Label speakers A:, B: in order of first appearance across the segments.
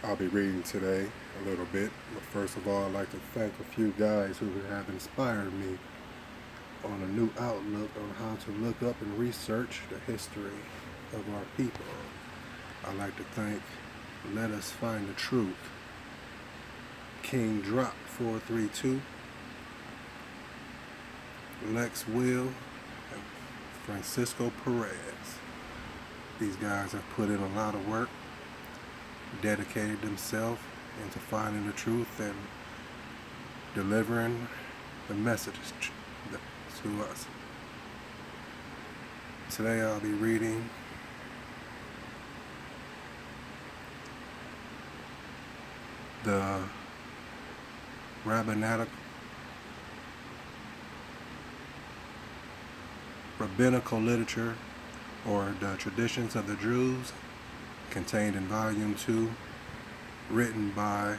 A: I'll be reading today a little bit, but first of all, I'd like to thank a few guys who have inspired me on a new outlook on how to look up and research the history of our people. I'd like to thank Let Us Find the Truth, King Drop 432, Lex Will, and Francisco Perez. These guys have put in a lot of work, dedicated themselves into finding the truth and delivering the messages to us. Today I'll be reading the rabbinical literature, or the traditions of the Jews, contained in volume 2, written by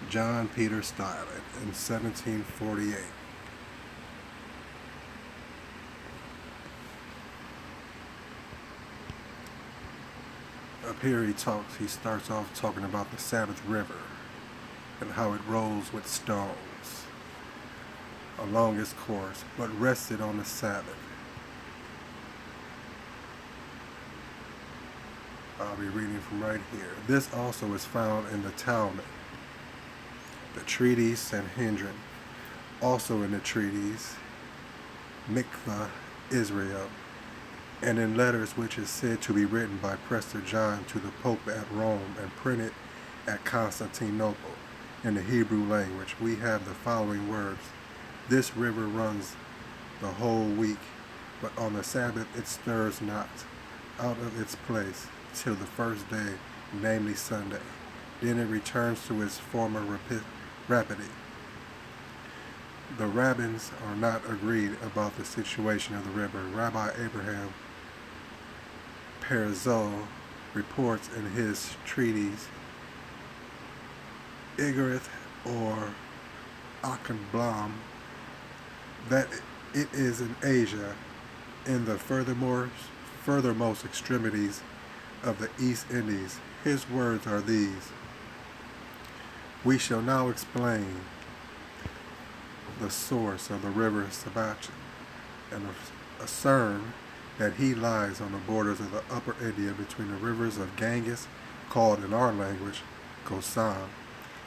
A: John Peter Stylet in 1748. Up here he starts off talking about the Sabbath River and how it rolls with stones along its course, but rested on the Sabbath. I'll be reading from right here. This also is found in the Talmud, the Treatise Sanhedrin, also in the Treatise Mikvah Israel, and in letters which is said to be written by Prestor John to the Pope at Rome and printed at Constantinople in the Hebrew language, we have the following words. This river runs the whole week, but on the Sabbath it stirs not out of its place till the first day, namely Sunday. Then it returns to its former rapidity. The rabbins are not agreed about the situation of the river. Rabbi Abraham Perzol reports in his treatise Igarith or Akenblam that it is in Asia, in the furthermost extremities of the East Indies. His words are these: we shall now explain the source of the river Sabatchen, and ascertain that he lies on the borders of the upper India between the rivers of Ganges, called in our language Gosam,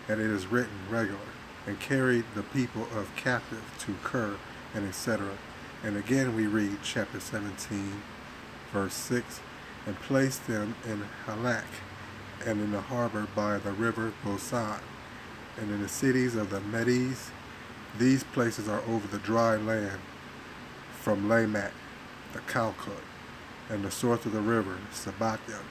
A: and it is written regular, and carried the people of captive to Ker, and etc. And again we read chapter 17, verse 6, and placed them in Halak, and in the harbor by the river Gosan, and in the cities of the Medes. These places are over the dry land from Lamech, the Calcut, and the source of the river, Sabatya,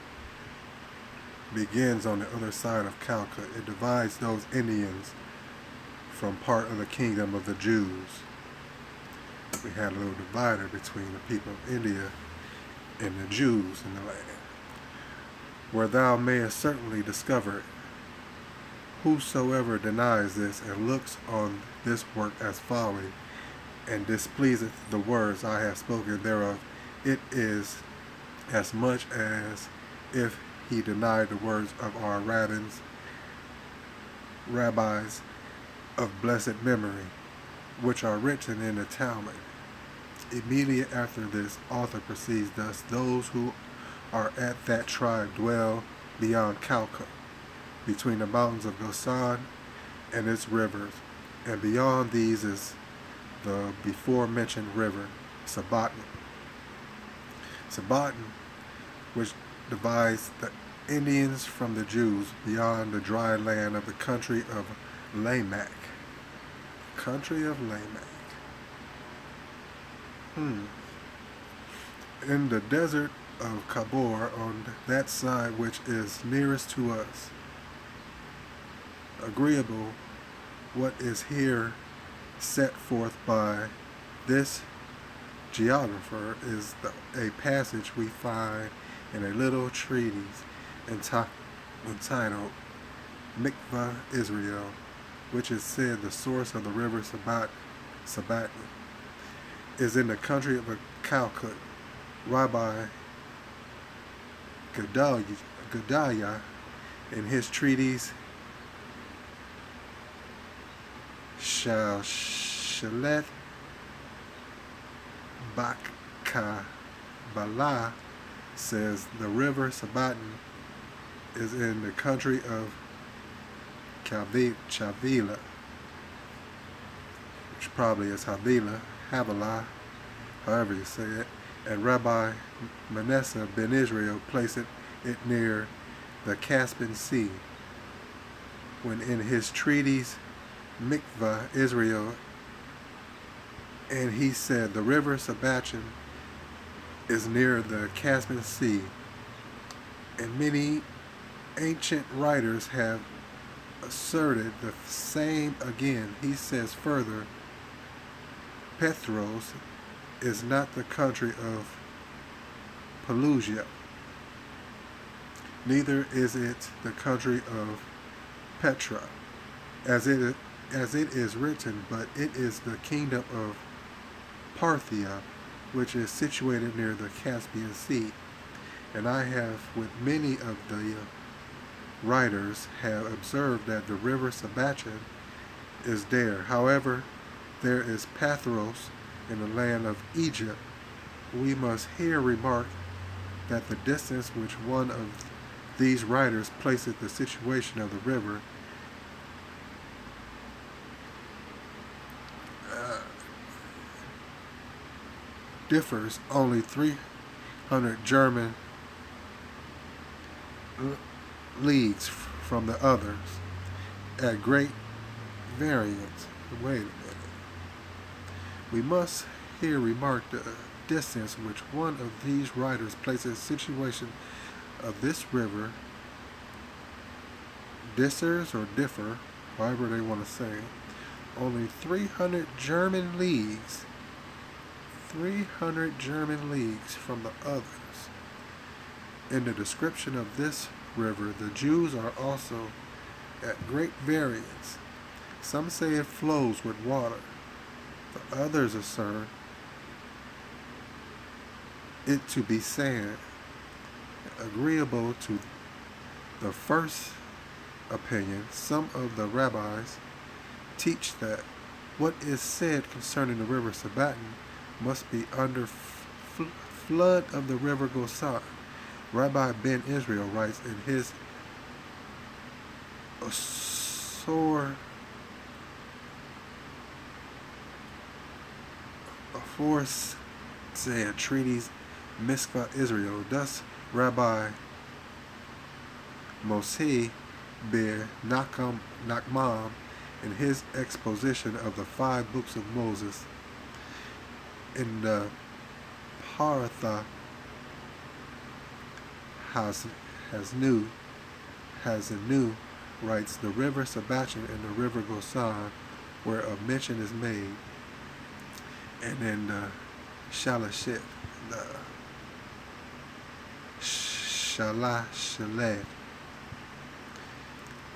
A: begins on the other side of Calcut. It divides those Indians from part of the kingdom of the Jews. We had a little divider between the people of India and the Jews in the land, where thou mayest certainly discover it. Whosoever denies this and looks on this work as folly, and displeaseth the words I have spoken thereof, it is as much as if he denied the words of our rabbis of blessed memory, which are written in the Talmud. Immediately after this, author proceeds thus: those who are at that tribe dwell beyond Calcut, between the mountains of Gosan and its rivers, and beyond these is the before mentioned river, Sabatna. Sabatna, which divides the Indians from the Jews beyond the dry land of the country of Lamech. Country of Lamech. In the desert of Kabor, on that side which is nearest to us. Agreeable, what is here set forth by this geographer is a passage we find in a little treatise entitled Mikvah Israel, which is said the source of the river Sabatna is in the country of Calcut. Rabbi Gedaliah In his treatise, Shalet Bala says the river Sabaton is in the country of Chavila, which probably is Havilah, however you say it, and Rabbi Manasseh ben Israel placed it near the Caspian Sea, when in his treatise Mikvah Israel, and he said the river Sabaton is near the Caspian Sea, and many ancient writers have asserted the same again. He says further, Petros is not the country of Pelusia, neither is it the country of Petra, as it is written, but it is the kingdom of Parthia, which is situated near the Caspian Sea. And I have, with many of the writers, have observed that the river Sabaton is there. However, there is Pathros in the land of Egypt. We must here remark that the distance which one of these writers places the situation of the river differs only 300 German leagues from the others, at great variance. Wait a minute. We must here remark the distance which one of these writers places the situation of this river differs or differ, however they want to say it, only 300 German leagues. 300 German leagues from the others. In the description of this river, the Jews are also at great variance. Some say it flows with water. The others assert it to be sand. Agreeable to the first opinion, some of the rabbis teach that what is said concerning the river Sabaton must be under flood of the river Gosan. Rabbi Ben Israel writes in his aforesaid treatise Mikvah Israel. Thus Rabbi Moshe ben Nachman, in his exposition of the 5 books of Moses, in the Paratha Hasnu writes the river Sabaton and the river Gosan, where a mention is made, and in the Shalashit, the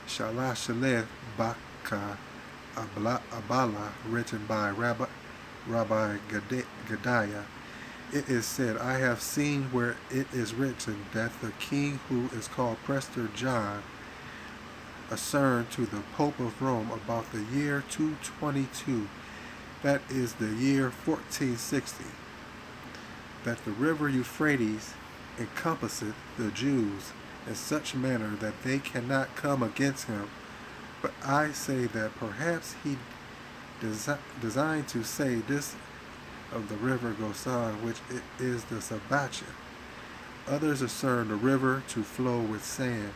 A: Shalashaleth Baka Abala, written by Rabbi Gedaliah. It is said, I have seen where it is written that the king who is called Prestor John asserted to the Pope of Rome about the year 222, that is the year 1460, that the river Euphrates encompasseth the Jews in such manner that they cannot come against him. But I say that perhaps he designed to say this of the river Gosan, which it is the Sabaton. Others assert the river to flow with sand.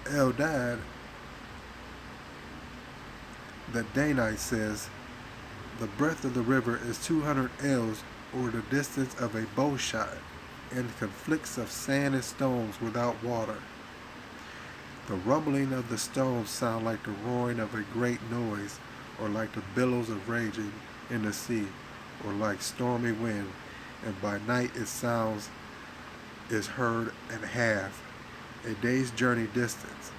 A: Eldad, the Danite, says the breadth of the river is 200 ells, or the distance of a bow shot, and conflicts of sand and stones without water. The rumbling of the stones sound like the roaring of a great noise, or like the billows of raging in the sea, or like stormy wind, and by night its sounds is heard in half, a day's journey distance.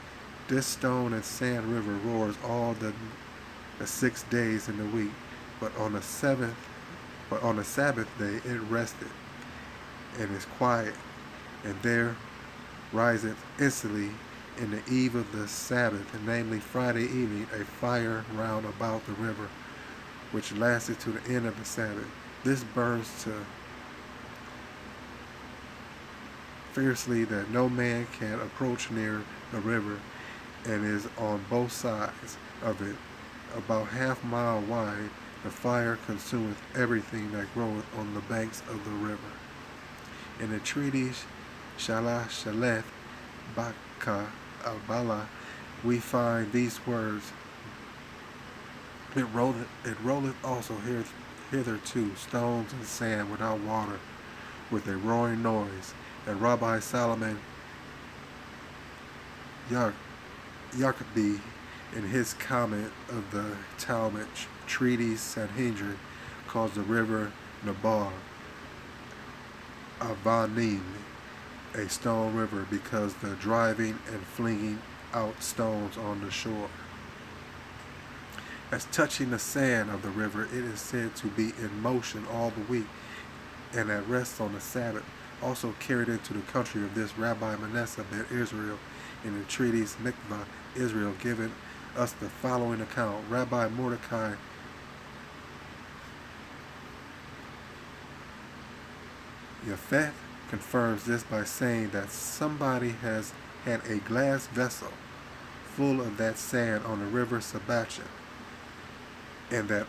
A: This stone and sand river roars all the 6 days in the week, but on the Sabbath day it rested and is quiet. And there riseth instantly in the eve of the Sabbath, and namely Friday evening, a fire round about the river, which lasted to the end of the Sabbath. This burns to fiercely that no man can approach near the river, and is on both sides of it, about half mile wide. The fire consumeth everything that groweth on the banks of the river. In the treatise Shalah Shaleth Baka Abala, we find these words: it rolleth also hitherto stones and sand without water, with a roaring noise. And Rabbi Solomon Yacobi, in his comment of the Talmud treatise Sanhedrin, calls the river Nabar Avanim, a stone river, because the driving and flinging out stones on the shore. As touching the sand of the river, it is said to be in motion all the week, and at rest on the Sabbath. Also carried into the country of this Rabbi Manasseh ben Israel in the treatise Mikvah Israel, giving us the following account. Rabbi Mordecai Yafet confirms this by saying that somebody has had a glass vessel full of that sand on the river Sabachin, and that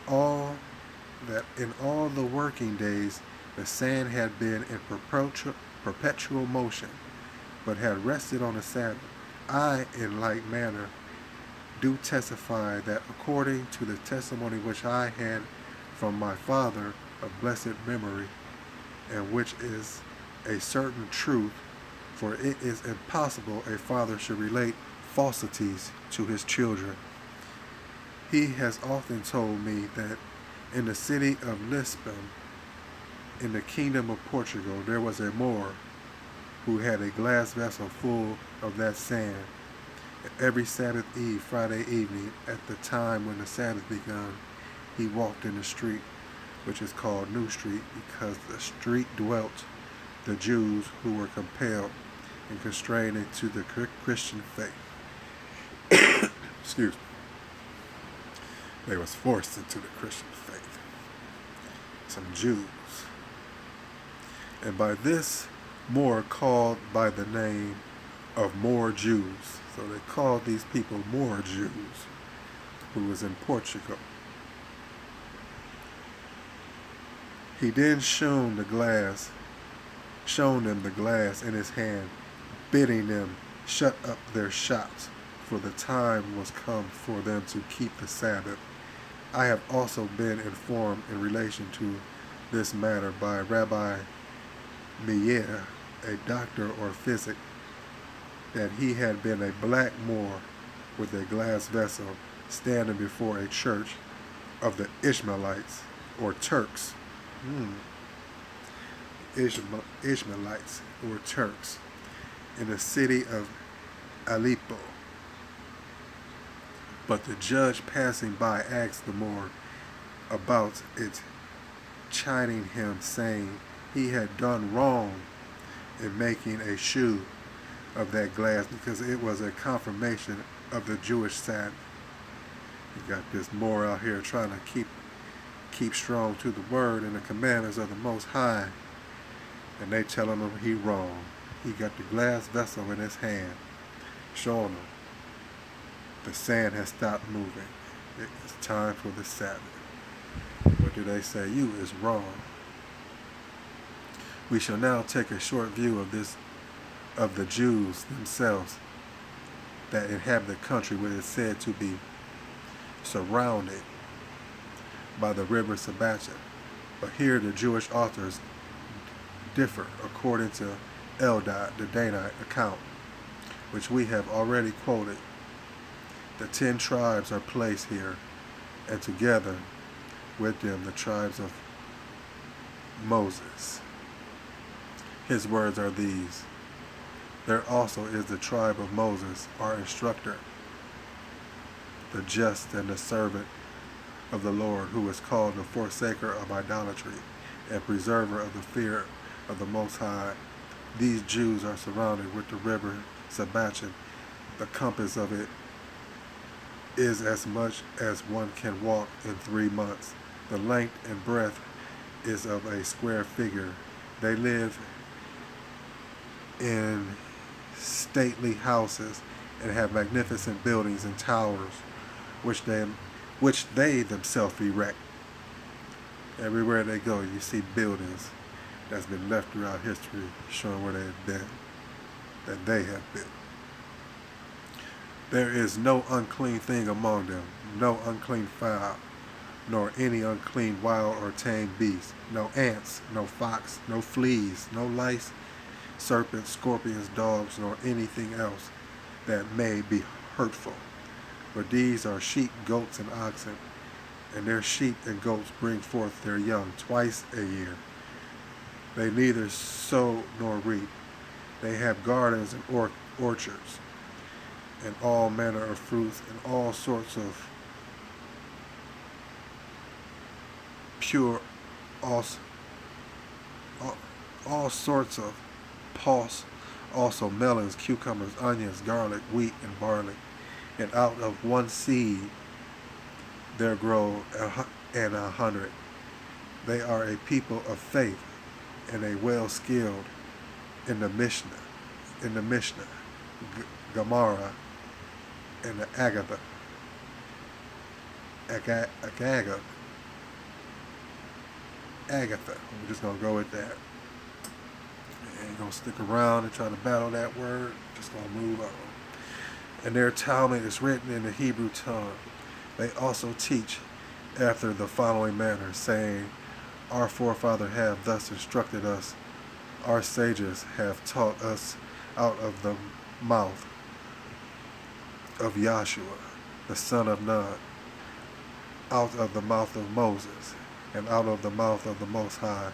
A: in all the working days the sand had been in perpetual motion, but had rested on the Sabbath. I, in like manner, do testify that according to the testimony which I had from my father of blessed memory, and which is a certain truth, for it is impossible a father should relate falsities to his children. He has often told me that in the city of Lisbon, in the kingdom of Portugal, there was a Moor who had a glass vessel full of that sand. Every Sabbath eve, Friday evening, at the time when the Sabbath began, he walked in the street, which is called New Street, because the street dwelt the Jews who were compelled and constrained into the Christian faith. Excuse me. They was forced into the Christian faith. Some Jews. And by this, Moor called by the name of Moor Jews. So they called these people Moor Jews, who was in Portugal. He then shown them the glass in his hand, bidding them shut up their shops, for the time was come for them to keep the Sabbath. I have also been informed in relation to this matter by Rabbi Meir, a doctor or physic, that he had been a black Moor with a glass vessel standing before a church of the Ishmaelites or Turks. Ishmaelites or Turks in the city of Aleppo. But the judge passing by asked the Moor about it, chiding him, saying he had done wrong in making a shoe of that glass, because it was a confirmation of the Jewish Sabbath. You got this Moor out here trying to keep strong to the word and the commandments of the Most High, and they telling him he wrong. He got the glass vessel in his hand, showing him the sand has stopped moving. It's time for the Sabbath. What do they say? You is wrong. We shall now take a short view of the Jews themselves that inhabit the country, where it is said to be surrounded by the river Sabachin. But here the Jewish authors differ according to Eldad, the Danite account, which we have already quoted. The 10 tribes are placed here, and together with them the tribes of Moses. His words are these: there also is the tribe of Moses, our instructor, the just and the servant of the Lord, who is called the forsaker of idolatry and preserver of the fear of the Most High, These Jews are surrounded with the river Sabachan. The compass of it is as much as one can walk in 3 months. The length and breadth is of a square figure. They live in stately houses and have magnificent buildings and towers, which they themselves erect. Everywhere they go, you see buildings that's been left throughout history showing where they have been, that they have built. There is no unclean thing among them, no unclean fowl, nor any unclean wild or tame beast, no ants, no fox, no fleas, no lice, serpents, scorpions, dogs, nor anything else that may be hurtful. But these are sheep, goats, and oxen, and their sheep and goats bring forth their young twice a year. They neither sow nor reap. They have gardens and orchards, and all manner of fruits, and all sorts of pure, all sorts of pulse, also melons, cucumbers, onions, garlic, wheat, and barley. And out of one seed there grow 100. They are a people of faith and a well skilled in the Mishnah, Gemara, and the Agatha. Agatha. We're just gonna go with that. Ain't gonna stick around and try to battle that word. Just gonna move on. And their Talmud is written in the Hebrew tongue. They also teach after the following manner, saying, our forefathers have thus instructed us, our sages have taught us out of the mouth of Yahshua, the son of Nun, out of the mouth of Moses, and out of the mouth of the Most High.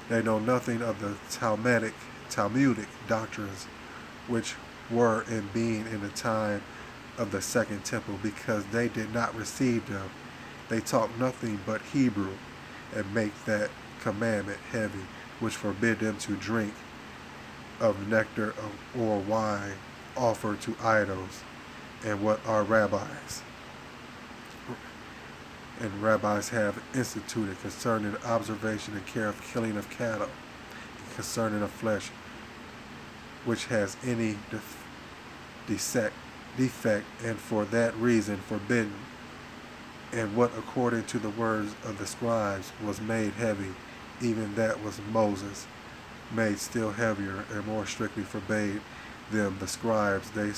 A: They know nothing of the Talmudic doctrines which were in being in the time of the second temple, because they did not receive them. They talk nothing but Hebrew, and make that commandment heavy, which forbid them to drink of nectar or wine offered to idols, and what our rabbis have instituted concerning the observation and care of killing of cattle, and concerning of flesh which has any defect, and for that reason forbidden, and what according to the words of the scribes was made heavy, even that was Moses made still heavier and more strictly forbade them the scribes. They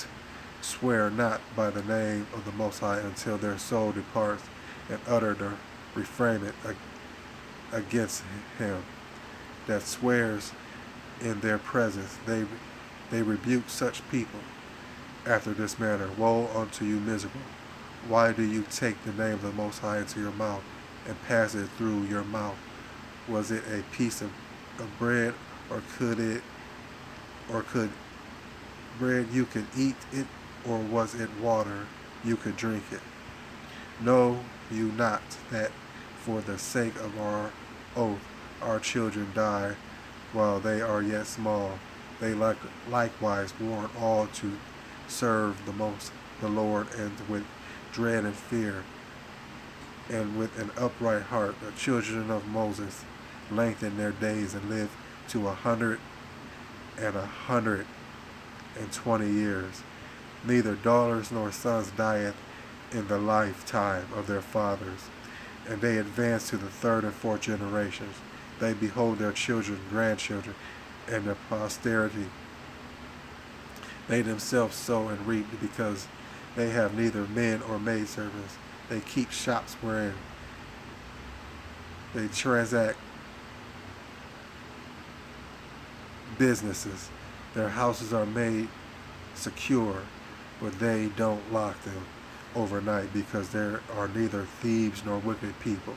A: swear not by the name of the Most High until their soul departs, and utter the refrainment against him that swears in their presence. They rebuke such people after this manner. Woe unto you, miserable! Why do you take the name of the Most High into your mouth and pass it through your mouth? Was it a piece of bread, or could bread you could eat it, or was it water you could drink it? Know you not that for the sake of our oath our children die while they are yet small? They likewise warn all to serve the Lord, and with dread and fear, and with an upright heart. The children of Moses lengthened their days and lived to 120 years. Neither daughters nor sons dieth in the lifetime of their fathers, and they advance to the third and fourth generations. They behold their children, grandchildren, and their posterity. They themselves sow and reap, because they have neither men or maidservants. They keep shops wherein they transact businesses. Their houses are made secure, but they don't lock them overnight, because there are neither thieves nor wicked people,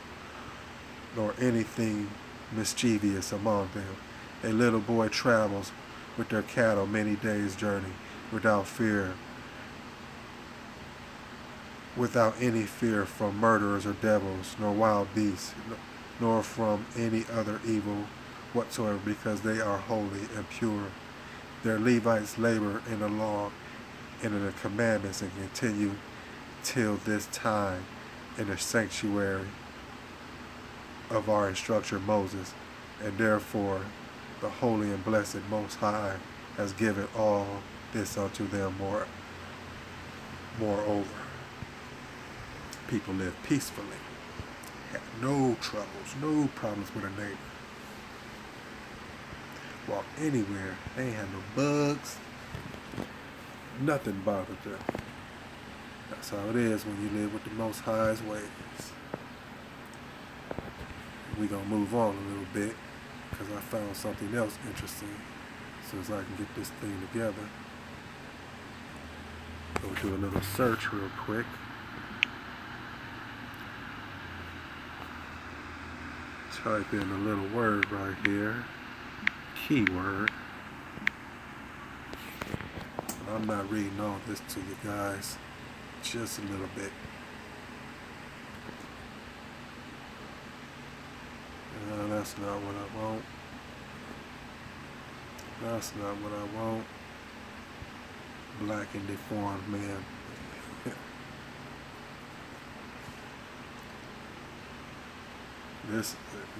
A: nor anything mischievous among them. A little boy travels with their cattle many days' journey, without any fear from murderers or devils, nor wild beasts, nor from any other evil whatsoever, because they are holy and pure. Their Levites labor in the law and in the commandments and continue till this time in the sanctuary of our instructor Moses, and therefore the holy and blessed Most High has given all this unto them. Moreover, people live peacefully, had no troubles, no problems with a neighbor. Walk anywhere, they ain't had no bugs, nothing bothered them. That's how it is when you live with the Most High's ways. We're going to move on a little bit because I found something else interesting. As soon as I can get this thing together, go do a little search real quick. Type in a little word right here, keyword. I'm not reading all this to you guys, just a little bit. That's not what I want. That's not what I want. Black and deformed man. This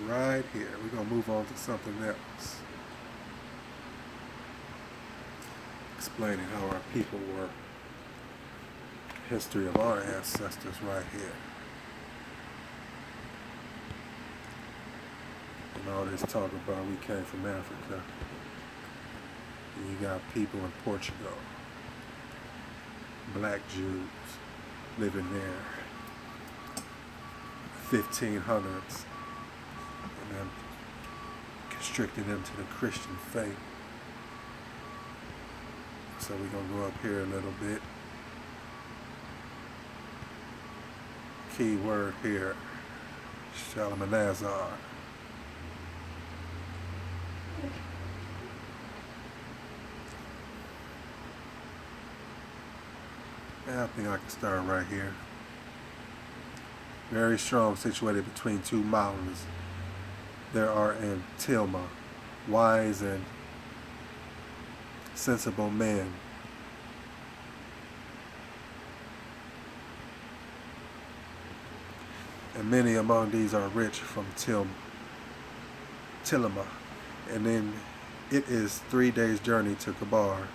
A: right here. We're going to move on to something else. Explaining how our people were. History of our ancestors right here. And all this talk about we came from Africa. And you got people in Portugal. Black Jews living there. 1500s. And then constricting them to the Christian faith. So we're going to go up here a little bit. Key word here, Shalmaneser. Yeah, I think I can start right here. Very strong, situated between two mountains. There are in Tilma wise and sensible men. And many among these are rich from Tilma. And then it is 3 days' journey to Kabar.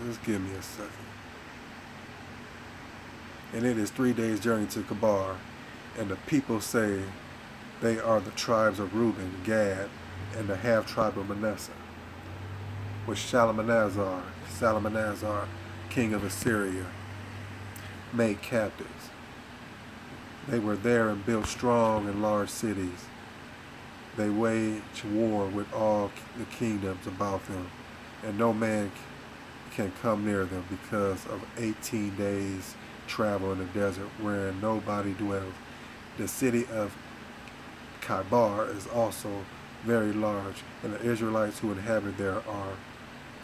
A: Just give me a second. And it is 3 days' journey to Kabar. And the people say they are the tribes of Reuben, Gad, and the half-tribe of Manasseh, which Shalmaneser, king of Assyria, made captives. They were there and built strong and large cities. They waged war with all the kingdoms about them, and no man can come near them because of 18 days' travel in the desert wherein nobody dwells. The city of Kabar is also very large, and the Israelites who inhabit there are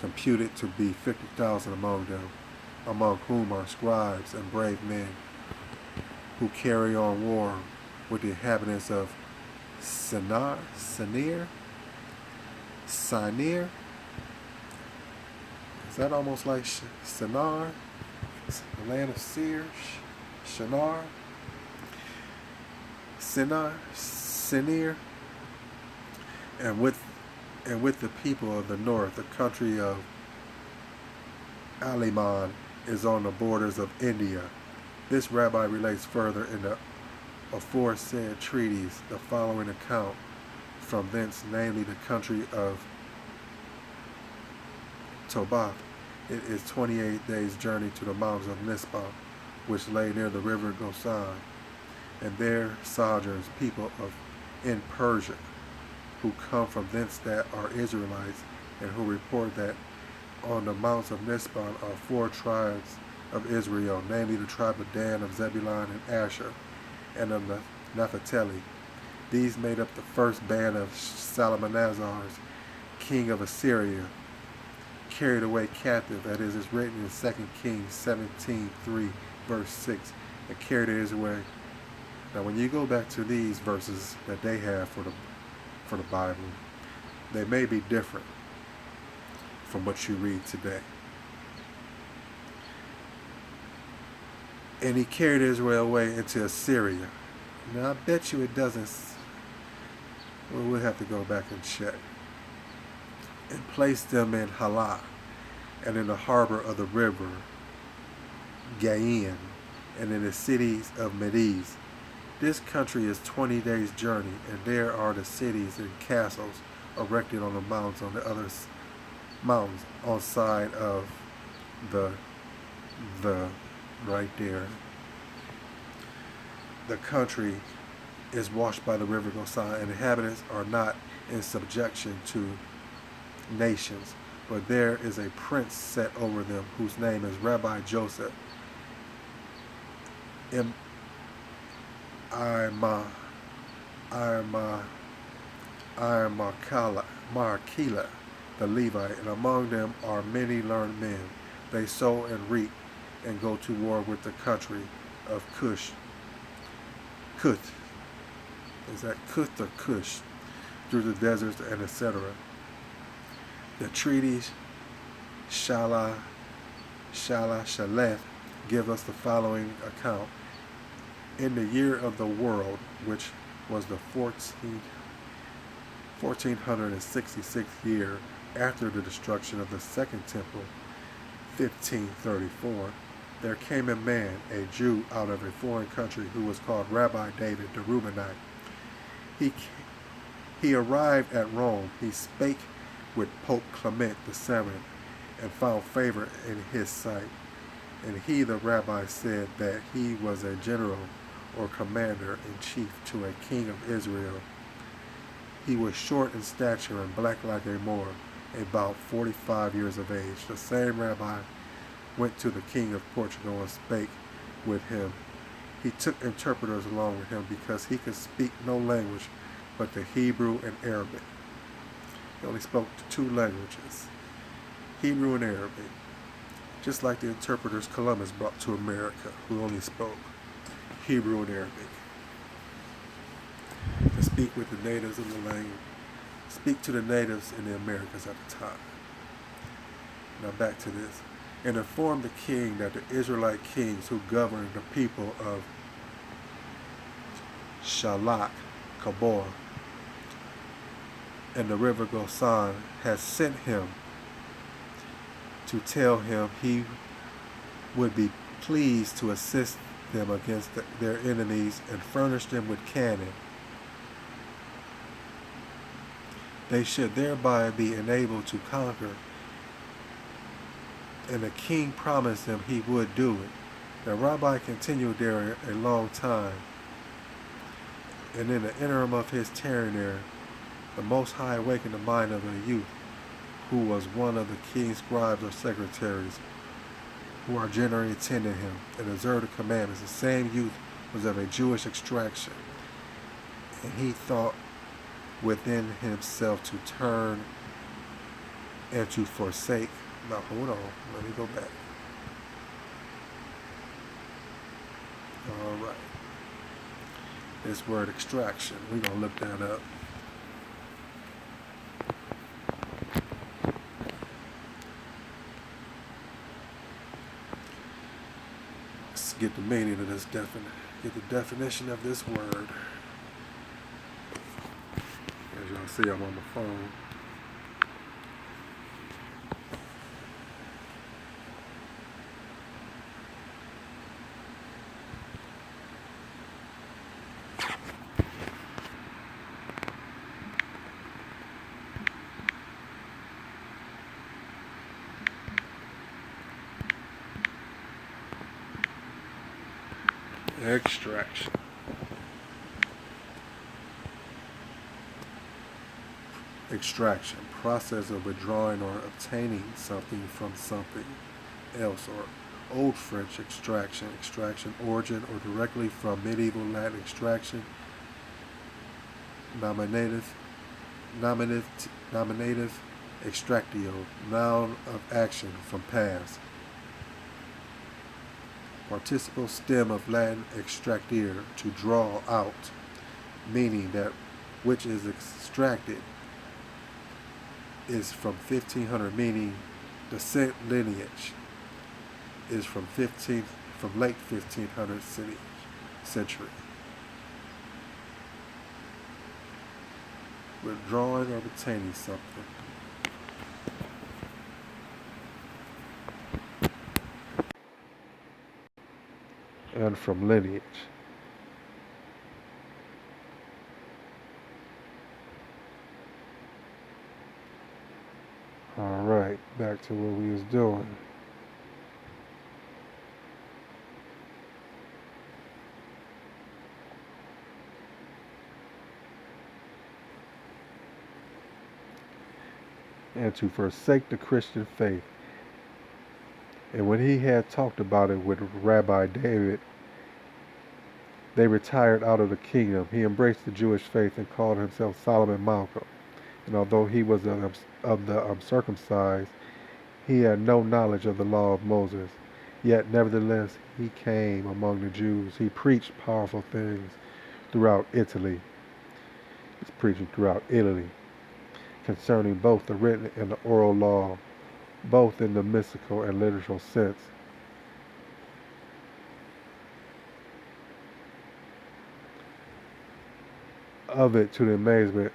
A: computed to be 50,000 among them, among whom are scribes and brave men who carry on war with the inhabitants of Sinir. Is that almost like Shinar? The land of Seir? Shinar? Sinir, and with the people of the north. The country of Aliman is on the borders of India. This rabbi relates further in the aforesaid treaties the following account from thence, namely the country of Tobath. It is 28 days' journey to the mountains of Mizpah, which lay near the river Gosan. And there sojourns people in Persia, who come from thence that are Israelites, and who report that on the mountains of Mizpah are 4 tribes of Israel, namely the tribe of Dan, of Zebulun, and Asher, and of Naphtali. These made up the first band of Shalmaneser, king of Assyria, carried away captive. That is, it's written in 2 Kings 17:3, verse 6. And carried Israel away. Now, when you go back to these verses that they have for the Bible, they may be different from what you read today. And he carried Israel away into Assyria. Now, I bet you it doesn't. Well, we'll have to go back and check. And placed them in Halah, and in the harbor of the river Gain, and in the cities of Medes. This country is 20 days' journey, and there are the cities and castles erected on the mountains on the other mountains on side of the right there. The country is washed by the river Gosai, and inhabitants are not in subjection to nations, but there is a prince set over them, whose name is Rabbi Joseph. Markila, the Levite, and among them are many learned men. They sow and reap and go to war with the country of Cush. Kuth. Is that Kuth or Cush? Through the deserts and etc. The treaties Shaleth give us the following account. In the year of the world, which was the 1466th year after the destruction of the second temple, 1534, there came a man, a Jew out of a foreign country, who was called Rabbi David the Reubenite. He arrived at Rome. He spake with Pope Clement VII and found favor in his sight. And he, the rabbi, said that he was a general or commander-in-chief to a king of Israel. He was short in stature and black like a Moor, about 45 years of age. The same rabbi went to the king of Portugal and spake with him. He took interpreters along with him because he could speak no language but the Hebrew and Arabic. He only spoke two languages, Hebrew and Arabic, just like the interpreters Columbus brought to America, who only spoke Hebrew and Arabic. To speak with the natives of the land, speak to the natives in the Americas at the time. Now back to this. And informed the king that the Israelite kings who governed the people of Shalak, Kabor, and the river Gosan had sent him to tell him he would be pleased to assist them against their enemies and furnish them with cannon. They should thereby be enabled to conquer. And the king promised him he would do it. The rabbi continued there a long time. And in the interim of his tarrying there, the Most High awakened the mind of a youth who was one of the king's scribes or secretaries, who are generally attending him and observed the commandments. The same youth was of a Jewish extraction, and he thought within himself to turn and to forsake. Now hold on, let me go back. All right. This word extraction, we're going to look that up. Let's get the meaning of this get the definition of this word. As y'all see, I'm on my phone. Extraction. Extraction. Process of withdrawing or obtaining something from something else, or Old French extraction. Extraction origin or directly from medieval Latin extraction. Nominative extractio, noun of action from past. Participle stem of Latin extractere, to draw out, meaning that which is extracted is from 1500, meaning descent lineage is from late 1500th century. Withdrawing or retaining something. And from lineage. Alright, back to what we was doing. And to forsake the Christian faith. And when he had talked about it with Rabbi David, they retired out of the kingdom. He embraced the Jewish faith and called himself Solomon Malcolm. And although he was of the uncircumcised, he had no knowledge of the law of Moses. Yet, nevertheless, he came among the Jews. He preached powerful things throughout Italy. He's preaching throughout Italy concerning both the written and the oral law, both in the mystical and literal sense. Of it to the amazement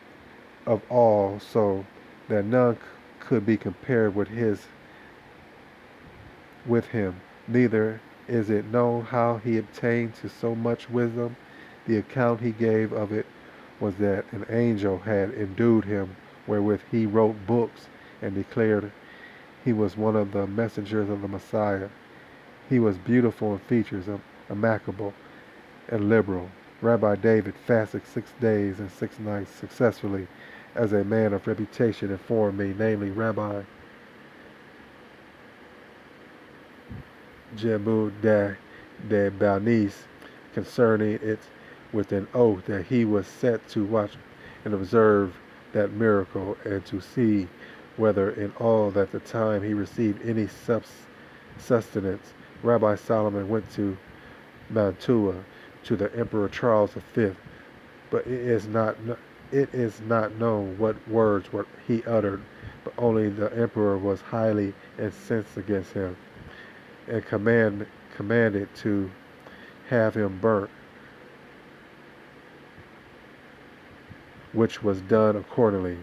A: of all, so that none could be compared with him. Neither is it known how he obtained to so much wisdom. The account he gave of it was that an angel had endued him, wherewith he wrote books and declared he was one of the messengers of the Messiah. He was beautiful in features, amicable, and liberal. Rabbi David fasted 6 days and 6 nights successfully, as a man of reputation informed me, namely Rabbi Jebu de Bernice, concerning it with an oath that he was set to watch and observe that miracle, and to see whether in all that the time he received any sustenance. Rabbi Solomon went to Mantua to the Emperor Charles V, but it is not known what words he uttered, but only the emperor was highly incensed against him, and commanded to have him burnt, which was done accordingly.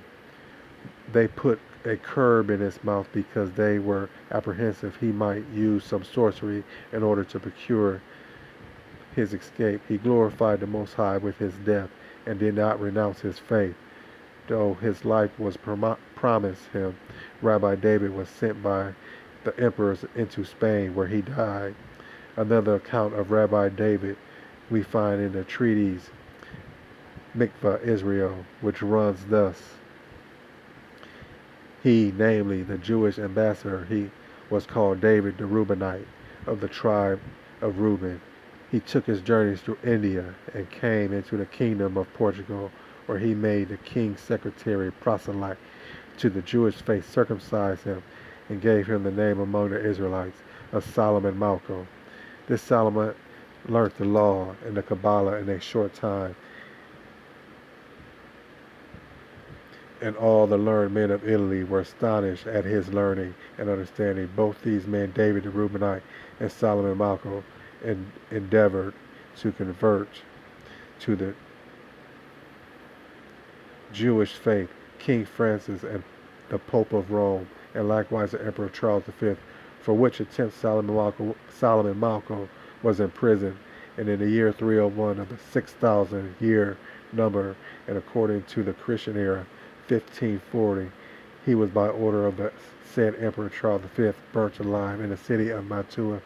A: They put a curb in his mouth because they were apprehensive he might use some sorcery in order to procure his escape. He glorified the Most High with his death and did not renounce his faith, though his life was promised him. Rabbi David was sent by the emperors into Spain, where he died. Another account of Rabbi David we find in the treatise Mikvah Israel, which runs thus. He, namely the Jewish ambassador, he was called David the Reubenite, of the tribe of Reuben. He took his journeys through India and came into the kingdom of Portugal, where he made the king's secretary proselyte to the Jewish faith, circumcised him, and gave him the name among the Israelites of Solomon Malcolm. This Solomon learnt the law and the Kabbalah in a short time, and all the learned men of Italy were astonished at his learning and understanding. Both these men, David the Reubenite and Solomon Malcolm, endeavored to convert to the Jewish faith King Francis and the Pope of Rome, and likewise the Emperor Charles V, for which attempt Solomon Malcolm was imprisoned, and in the year 301 of the 6,000 year number, and according to the Christian era, 1540, he was by order of the said Emperor Charles V burnt alive in the city of Mantua.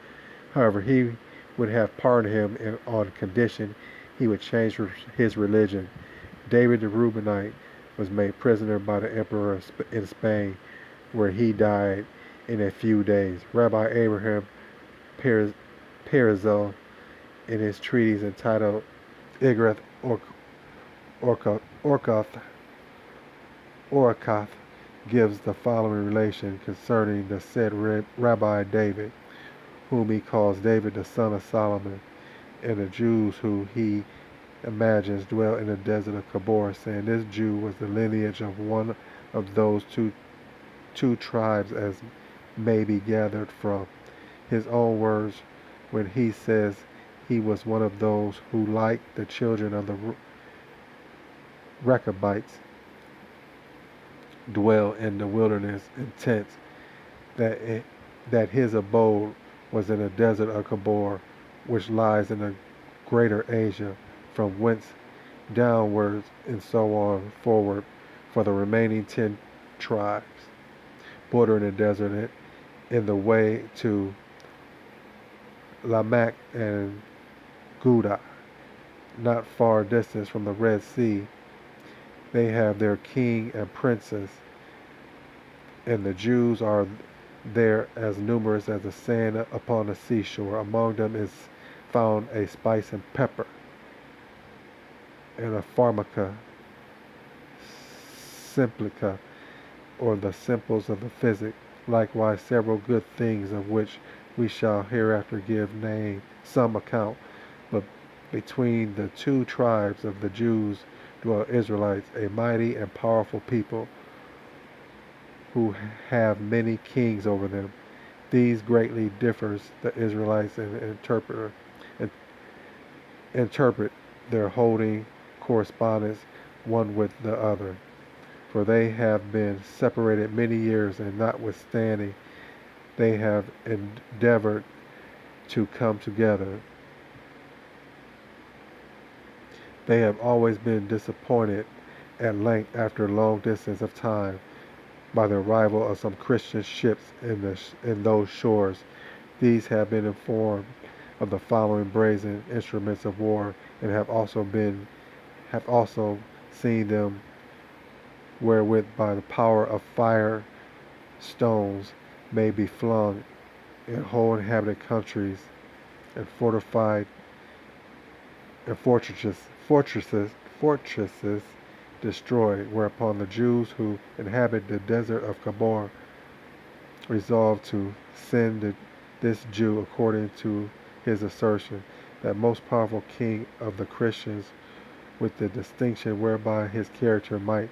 A: However, he would have pardoned him on condition he would change his religion. David the Reubenite was made prisoner by the emperor in Spain, where he died in a few days. Rabbi Abraham Perizal, in his treatise entitled Igrath Orkoth, gives the following relation concerning the said Rabbi David, whom he calls David the son of Solomon, and the Jews who he imagines dwell in the desert of Kabor, saying this Jew was the lineage of one of those two tribes as may be gathered from his own words when he says he was one of those who, like the children of the Rechabites, dwell in the wilderness in tents, that his abode was in the desert of Kabor, which lies in the greater Asia, from whence downwards and so on forward for the remaining 10 tribes, bordering the desert in the way to Lamech and Gouda, not far distance from the Red Sea. They have their king and princes, and the Jews are there as numerous as the sand upon the seashore. Among them is found a spice and pepper, and a pharmaca simplica, or the simples of the physic, likewise several good things of which we shall hereafter give some account. But between the two tribes of the Jews dwell Israelites, a mighty and powerful people, who have many kings over them. These greatly differs the Israelites and interpret their holding correspondence one with the other. For they have been separated many years, and notwithstanding they have endeavored to come together, they have always been disappointed at length after a long distance of time by the arrival of some Christian ships in those shores. These have been informed of the following brazen instruments of war, and have also seen them wherewith by the power of fire stones may be flung in whole inhabited countries, and fortified and fortresses destroyed, whereupon the Jews who inhabit the desert of Kabor resolved to send this Jew, according to his assertion, that most powerful king of the Christians, with the distinction whereby his character might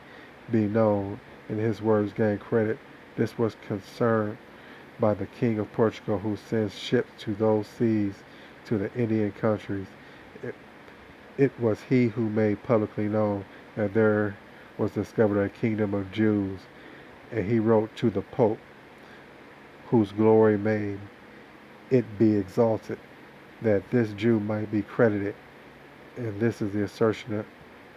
A: be known, and his words gain credit. This was concerned by the king of Portugal, who sends ships to those seas, to the Indian countries. It was he who made publicly known that there was discovered a kingdom of Jews, and he wrote to the Pope, whose glory made it be exalted, that this Jew might be credited. And this is the assertion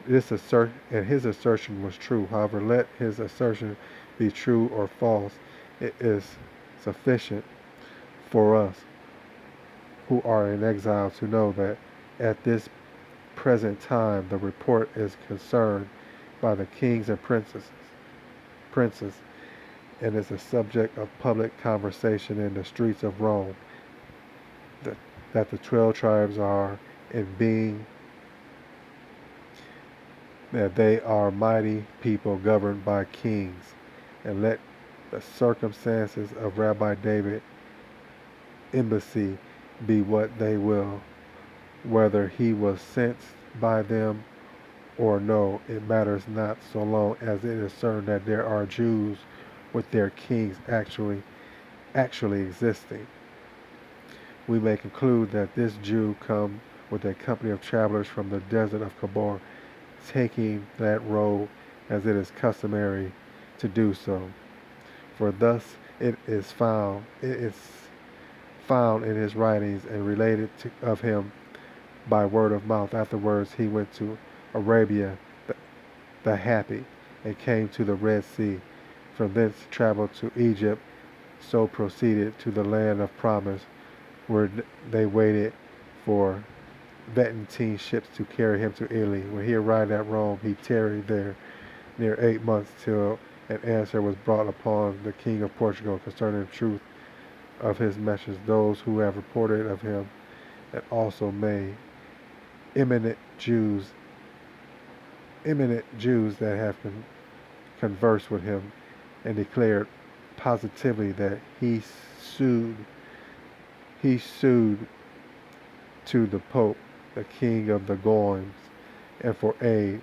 A: and his assertion was true. However, let his assertion be true or false, it is sufficient for us who are in exile to know that at this present time the report is concerned by the kings and princes, and is a subject of public conversation in the streets of Rome, that the 12 tribes are in being, that they are mighty people governed by kings. And let the circumstances of Rabbi David's embassy be what they will, whether he was sent by them or no, it matters not, so long as it is certain that there are Jews with their kings actually existing. We may conclude that this Jew come with a company of travelers from the desert of Kabor, taking that road as it is customary to do so. For thus it is found in his writings and related of him by word of mouth. Afterwards he went to Arabia the Happy, and came to the Red Sea. From thence traveled to Egypt, so proceeded to the land of promise, where they waited for Byzantine ships to carry him to Italy. When he arrived at Rome, he tarried there near 8 months, till an answer was brought upon the king of Portugal concerning the truth of his message. Those who have reported of him, and also many eminent Jews that have conversed with him, and declared positively that sued he sued to the Pope, the King of the Goyms, and for aid,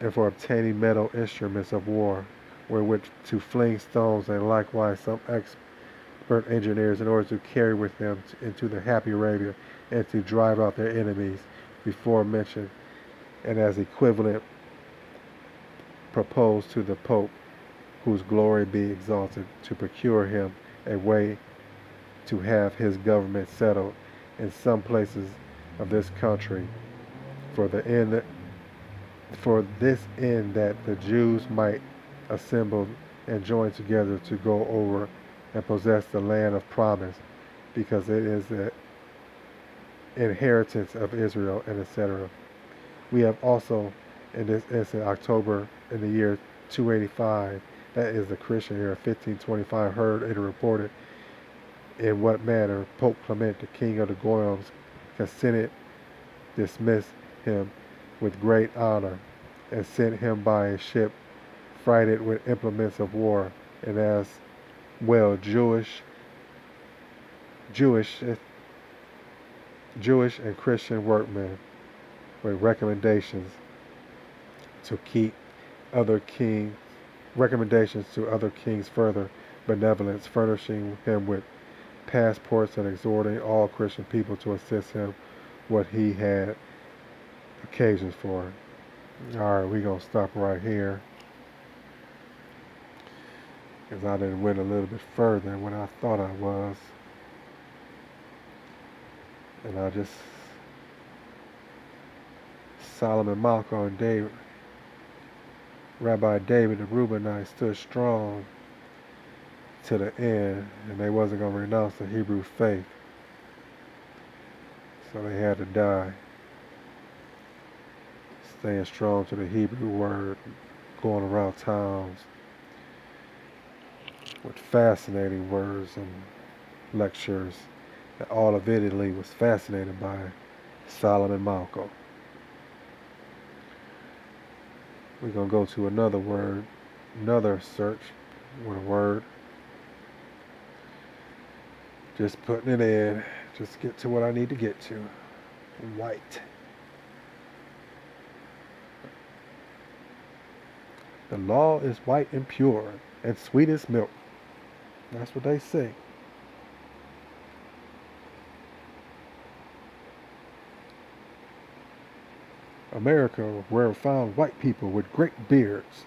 A: and for obtaining metal instruments of war, wherewith to fling stones, and likewise some expert engineers, in order to carry with them into the happy Arabia, and to drive out their enemies before mentioned, and as equivalent proposed to the Pope, whose glory be exalted, to procure him a way to have his government settled in some places of this country, for the end for this end that the Jews might assemble and join together to go over and possess the land of promise, because it is the inheritance of Israel, and etc. We have also, in this instant, October in the year 285, that is the Christian year 1525, heard it reported in what manner Pope Clement, the king of the Goyms, consented dismiss him with great honor, and sent him by a ship freighted with implements of war, and as well Jewish, Jewish and Christian workmen, with to keep other kings, recommendations to other kings further benevolence, furnishing him with passports and exhorting all Christian people to assist him what he had occasions for. Alright, we're going to stop right here, because I done went a little bit further than what I thought I was. And I just, Solomon Malco and David, Rabbi David the Reubenite stood strong to the end, and they wasn't going to renounce the Hebrew faith. So they had to die. Staying strong to the Hebrew word, going around towns with fascinating words and lectures that all of Italy was fascinated by Solomon Malco. We're going to go to another word, another search with a word. Just putting it in, just get to what I need to get to. White. The law is white and pure and sweet as milk. That's what they say. America, where found white people with great beards.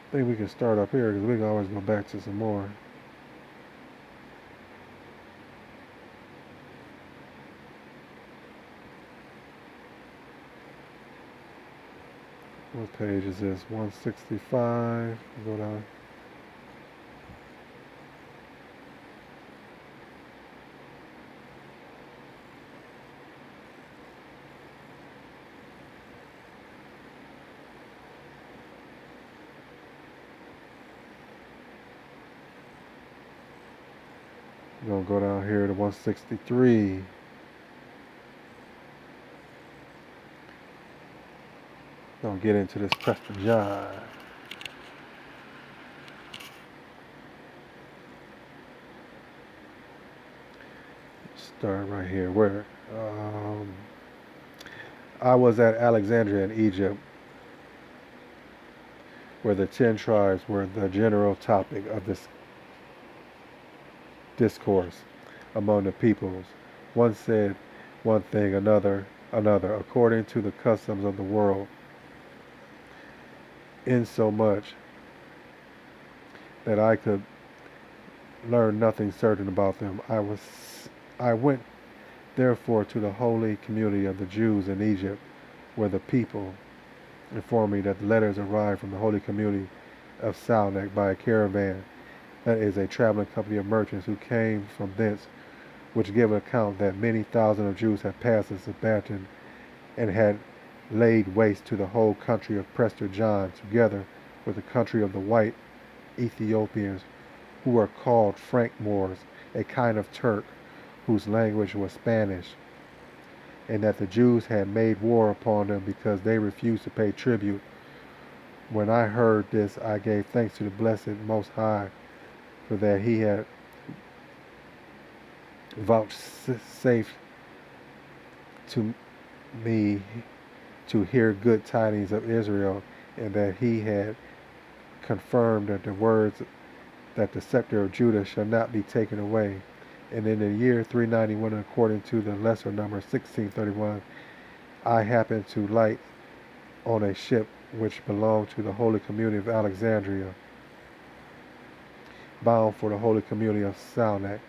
A: I think we can start up here, because we can always go back to some more. What page is this? 165. Go down. We're going to go down here to 163. Gonna get into this Prestor John. Start right here. Where I was at Alexandria in Egypt, where the 10 tribes were the general topic of this discourse among the peoples. One said one thing, another, according to the customs of the world, insomuch that I could learn nothing certain about them. I went therefore to the holy community of the Jews in Egypt, where the people informed me that the letters arrived from the holy community of Salnek by a caravan, that is a traveling company of merchants who came from thence, which give an account that many thousand of Jews had passed the Sabbath and had laid waste to the whole country of Prestor John, together with the country of the white Ethiopians, who were called Frank Moors, a kind of Turk, whose language was Spanish, and that the Jews had made war upon them because they refused to pay tribute. When I heard this, I gave thanks to the blessed Most High, for that he had vouchsafed to me to hear good tidings of Israel, and that he had confirmed that the words that the scepter of Judah shall not be taken away. And in the year 391, according to the lesser number 1631, I happened to light on a ship which belonged to the Holy Community of Alexandria, bound for the Holy Community of Salnak,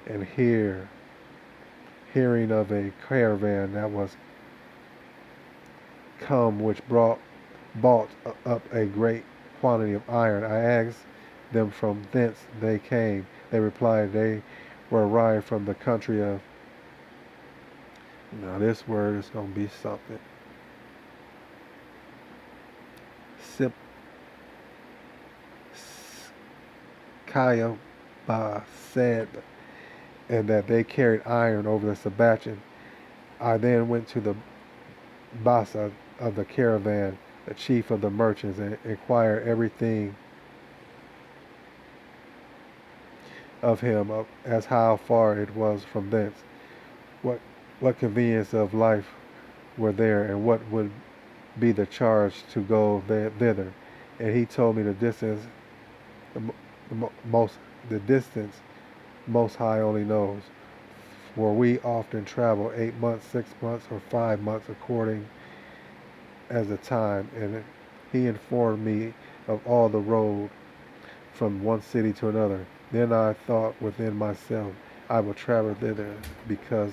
A: and hearing of a caravan that was come which bought up a great quantity of iron, I asked them from thence they came. They replied they were arrived from the country of, now this word is going to be something, Kayaba said, and that they carried iron over the Sabbath. I then went to the Basa of the caravan, the chief of the merchants, and inquired everything of him as how far it was from thence, what convenience of life were there, and what would be the charge to go thither. And he told me the distance, most the distance Most High only knows, for we often travel 8 months, 6 months, or 5 months, according as the time. And he informed me of all the road from one city to another. Then I thought within myself, I will travel thither, because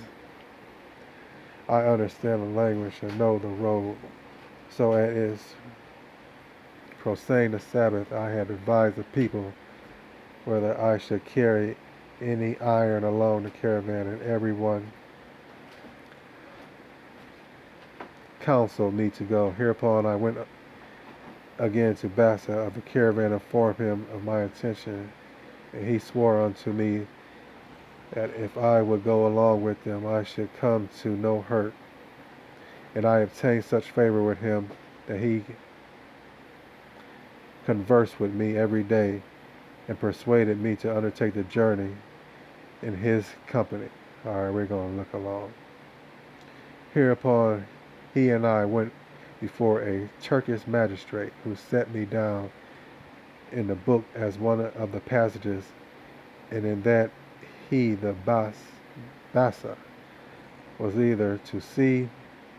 A: I understand the language and know the road. So as is profaning the Sabbath, I had advised the people whether I should carry any iron along the caravan, and everyone counseled me to go. Hereupon I went again to Basa of the caravan, informed him of my intention, and he swore unto me that if I would go along with them, I should come to no hurt. And I obtained such favor with him that he conversed with me every day, and persuaded me to undertake the journey in his company. All right, we're going to look along. Hereupon he and I went before a Turkish magistrate, who set me down in the book as one of the passages, and in that he, the Basa, was either to sea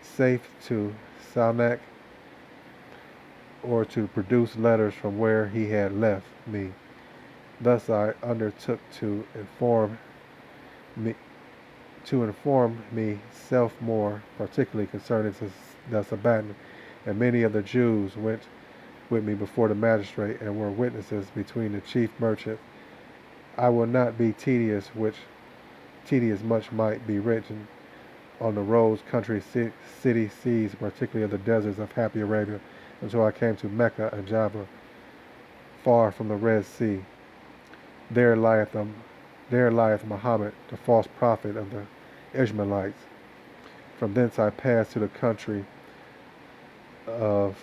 A: safe to Salnak, or to produce letters from where he had left me. Thus I undertook to inform me self more particularly concerning the Sabbath, and many of the Jews went with me before the magistrate, and were witnesses between the chief merchant. I will not be tedious, which tedious much might be written on the roads, country, city, seas, particularly of the deserts of happy Arabia, until I came to Mecca and Java, far from the Red Sea. There lieth Muhammad, the false prophet of the Ishmaelites. From thence I passed to the country of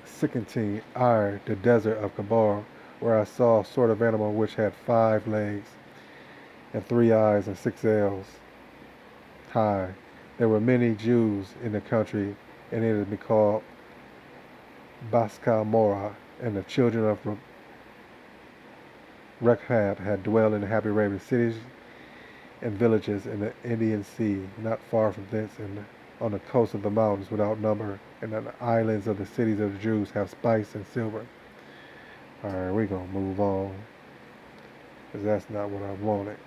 A: Sikantine, the desert of Kabar, where I saw a sort of animal which had 5 legs, and 3 eyes, and 6 ells high. There were many Jews in the country, and it has been called Baska Mora, and the children of Rechab had dwelled in the happy Arabian cities and villages in the Indian Sea, not far from thence, and on the coast of the mountains without number, and on the islands of the cities of the Jews have spice and silver. Alright, we're going to move on, because that's not what I wanted.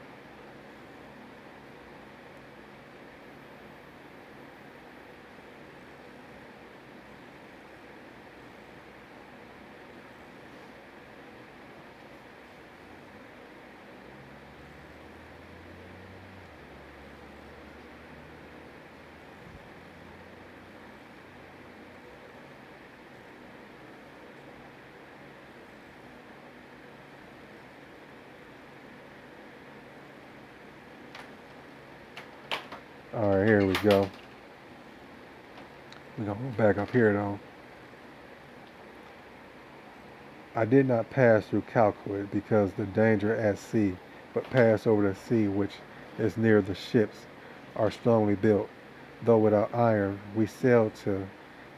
A: Alright, here we go. We're gonna go back up here though. I did not pass through Calcuit because the danger at sea, but passed over the sea which is near the ships are strongly built. Though without iron, we sailed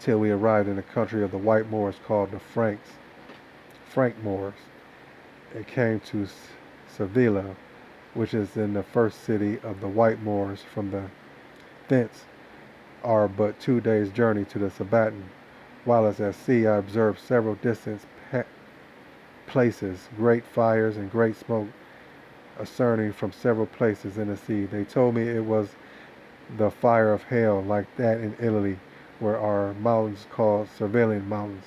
A: till we arrived in the country of the white Moors called the Frank Moors, and came to Sevilla, which is in the first city of the white Moors. From thence are but 2 days' journey to the Sabatin. While at sea, I observed several distant places, great fires and great smoke ascending from several places in the sea. They told me it was the fire of hell, like that in Italy, where are mountains called Cervelian Mountains.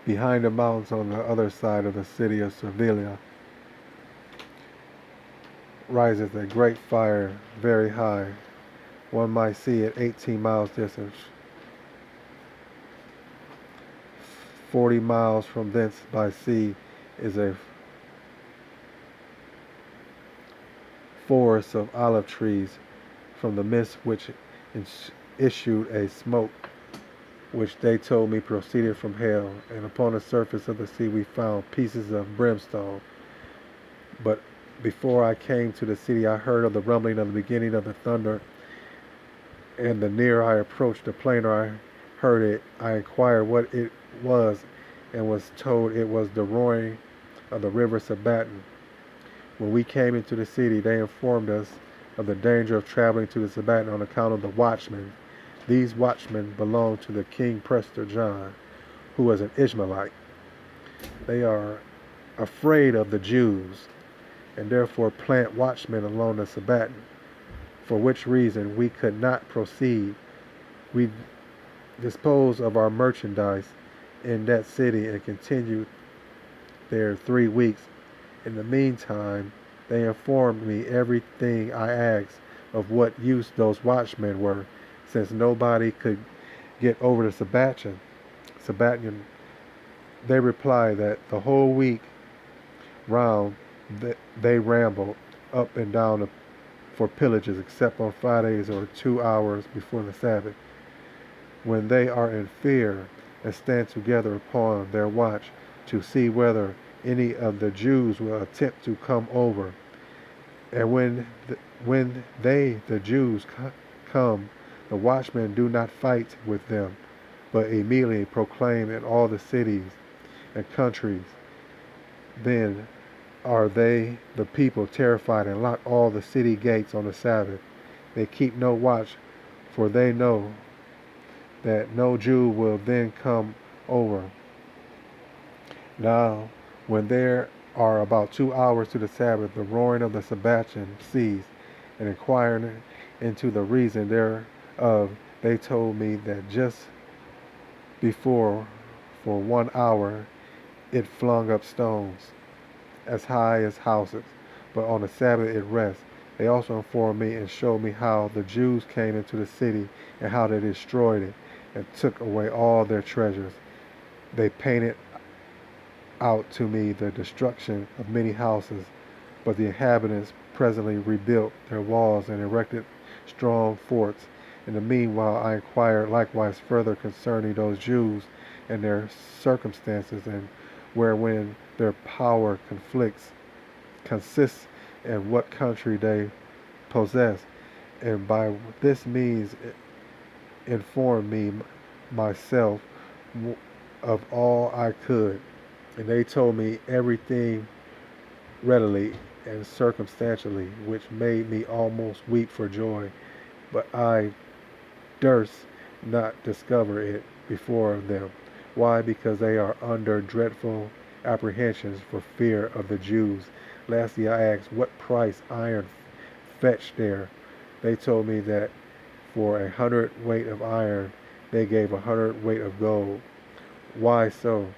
A: Behind the mountains on the other side of the city of Sevilla rises a great fire very high. One might see it 18 miles distance. 40 miles from thence by sea is a forest of olive trees, from the mist which issued a smoke which they told me proceeded from hell, and upon the surface of the sea we found pieces of brimstone. But before I came to the city I heard of the rumbling of the beginning of the thunder, and the nearer I approached the plainer I heard it. I inquired what it was, and was told it was the roaring of the river Sabatin. When we came into the city, they informed us of the danger of traveling to the Sabatin on account of the watchmen. These watchmen belonged to the king Prestor John, who was an Ishmaelite. They are afraid of the Jews, and therefore plant watchmen along the Sabatin, for which reason we could not proceed. We disposed of our merchandise in that city and continued there 3 weeks. In the meantime, they informed me everything I asked of what use those watchmen were, since nobody could get over the Sabbatian. They replied that the whole week round they rambled up and down for pillages, except on Fridays or 2 hours before the Sabbath, when they are in fear, and stand together upon their watch to see whether any of the Jews will attempt to come over. And when the Jews, come, the watchmen do not fight with them, but immediately proclaim in all the cities and countries. Then are they, the people, terrified, and lock all the city gates on the Sabbath. They keep no watch, for they know that no Jew will then come over. Now, when there are about 2 hours to the Sabbath, the roaring of the Sabbatian ceased, and inquiring into the reason thereof, they told me that just before, for 1 hour, it flung up stones as high as houses, but on the Sabbath it rests. They also informed me and showed me how the Jews came into the city and how they destroyed it and took away all their treasures. They painted out to me the destruction of many houses, but the inhabitants presently rebuilt their walls and erected strong forts. In the meanwhile, I inquired likewise further concerning those Jews and their circumstances, and wherein their power consists, and what country they possess, and by this means informed me myself of all I could. And they told me everything readily and circumstantially, which made me almost weep for joy. But I durst not discover it before them. Why? Because they are under dreadful apprehensions for fear of the Jews. Lastly, I asked what price iron fetched there. They told me that for 100 weight of iron, they gave 100 weight of gold. Why so?